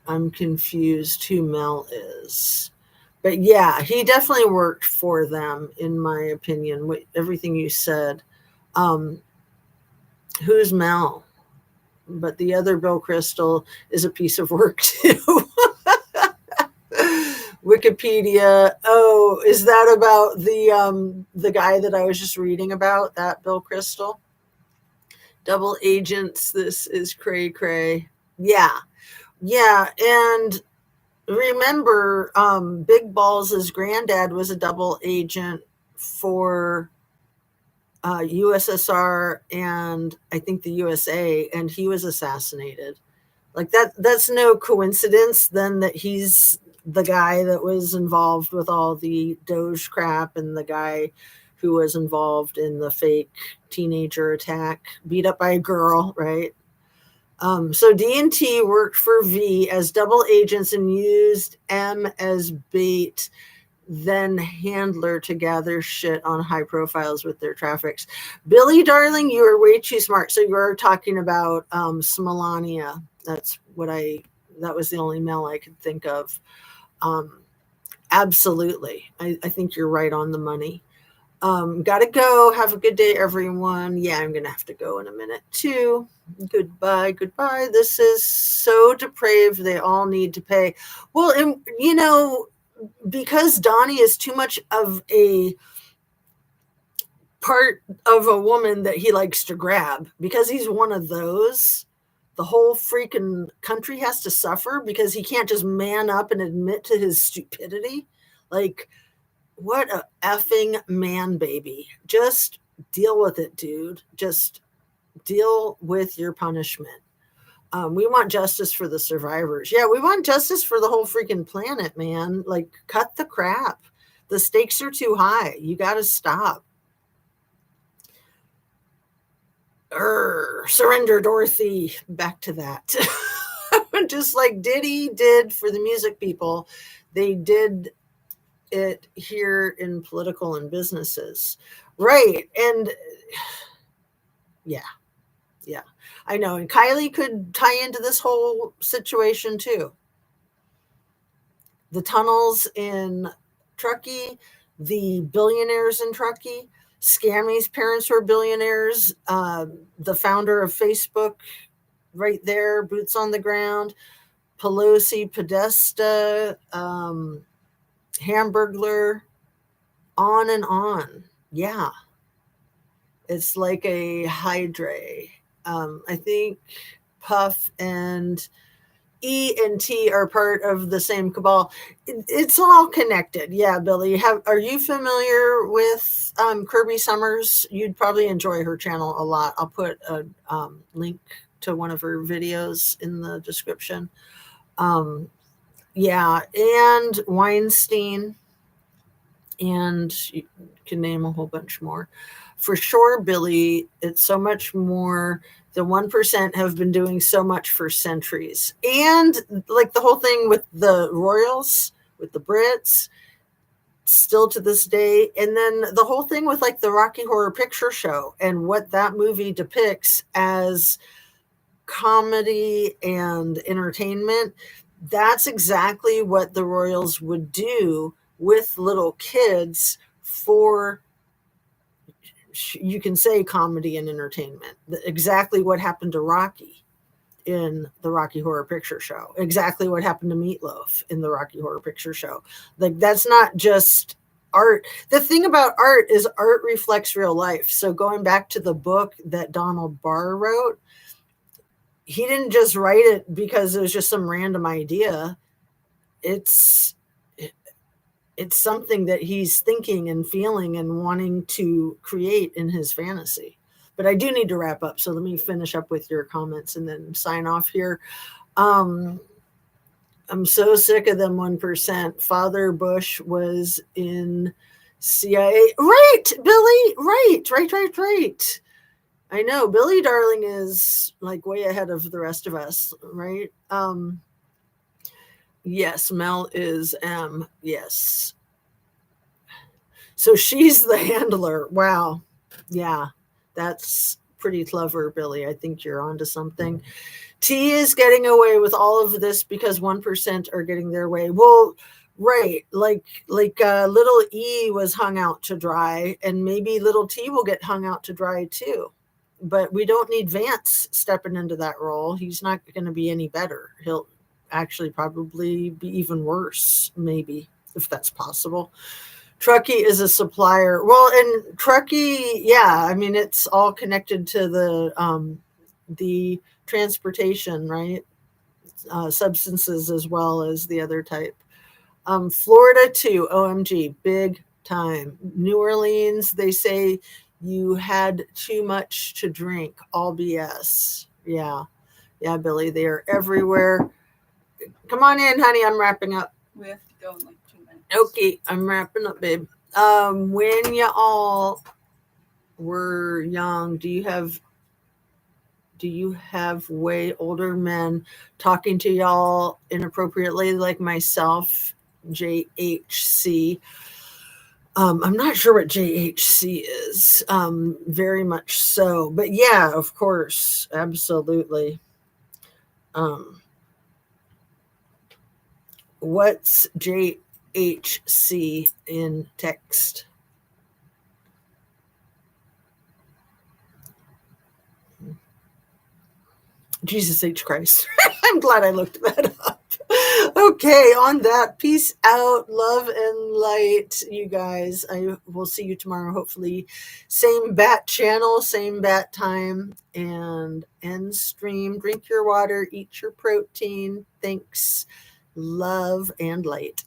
S1: I'm confused who Mel is. But yeah, he definitely worked for them, in my opinion, everything you said. Who's Mel? But the other Bill Crystal is a piece of work too. Wikipedia. Oh, is that about the guy that I was just reading about? That Bill Crystal? Double agents. This is cray cray. Yeah, yeah, and remember, Big Balls' granddad was a double agent for USSR and I think the USA, and he was assassinated. Like that's no coincidence then that he's the guy that was involved with all the Doge crap and the guy who was involved in the fake teenager attack, beat up by a girl, right? So D&T worked for V as double agents and used M as bait, then handler to gather shit on high profiles with their traffics. Billy, darling, you are way too smart. So you were talking about Smolania. That was the only Mel I could think of. Absolutely. I think you're right on the money. Gotta go. Have a good day, everyone. Yeah, I'm gonna have to go in a minute too. Goodbye. This is so depraved. They all need to pay. Well, and because Donnie is too much of a part of a woman that he likes to grab, because he's one of those, the whole freaking country has to suffer because he can't just man up and admit to his stupidity. Like, what a effing man baby. Just deal with it, dude. Just deal with your punishment. We want justice for the survivors. Yeah, we want justice for the whole freaking planet, man. Like, cut the crap. The stakes are too high. You got to stop. Surrender, Dorothy. Back to that. Just like Diddy did for the music people, they did it here in political and businesses. Right. And yeah. I know. And Kylie could tie into this whole situation too. The tunnels in Truckee, the billionaires in Truckee, Scammy's parents were billionaires, the founder of Facebook right there, boots on the ground, Pelosi, Podesta, Hamburglar, on and on. Yeah. It's like a hydra. I think Puff and E and T are part of the same cabal. It's all connected. Yeah, Billy. Are you familiar with Kirby Summers? You'd probably enjoy her channel a lot. I'll put a link to one of her videos in the description. Yeah, and Weinstein, and you can name a whole bunch more. For sure, Billy, it's so much more. The 1% have been doing so much for centuries. And like the whole thing with the royals, with the Brits, still to this day. And then the whole thing with like the Rocky Horror Picture Show and what that movie depicts as comedy and entertainment. That's exactly what the royals would do with little kids for, you can say, comedy and entertainment. Exactly what happened to Rocky in the Rocky Horror Picture Show. Exactly what happened to Meatloaf in the Rocky Horror Picture Show. Like, that's not just art. The thing about art is art reflects real life. So going back to the book that Donald Barr wrote, he didn't just write it because it was just some random idea. It's something that he's thinking and feeling and wanting to create in his fantasy. But I do need to wrap up. So let me finish up with your comments and then sign off here. I'm so sick of them 1%. Father Bush was in CIA. Right, Billy. Right. I know Billy Darling is like way ahead of the rest of us, right? Yes, Mel is M. Yes. So she's the handler. Wow. Yeah, that's pretty clever, Billy. I think you're onto something. T is getting away with all of this because 1% are getting their way. Well, right. Like little E was hung out to dry, and maybe little T will get hung out to dry too. But we don't need Vance stepping into that role. He's not going to be any better. He'll actually probably be even worse, maybe, if that's possible. Truckee is a supplier. Well, and Truckee, yeah, I mean, it's all connected to the transportation, right? Substances as well as the other type. Florida too, OMG, big time. New Orleans, they say you had too much to drink, all BS. Yeah, Billy, they are everywhere. Come on in, honey, I'm wrapping up.
S2: We have to go in like 2 minutes.
S1: Okay, I'm wrapping up, babe. When you all were young, do you have way older men talking to y'all inappropriately like myself, JHC? I'm not sure what JHC is, very much so, but yeah, of course, absolutely. What's JHC in text? Jesus H. Christ. I'm glad I looked that up. Okay, on that, peace out, love and light, you guys. I will see you tomorrow, hopefully. Same bat channel, same bat time, and end stream. Drink your water, eat your protein. Thanks, love and light.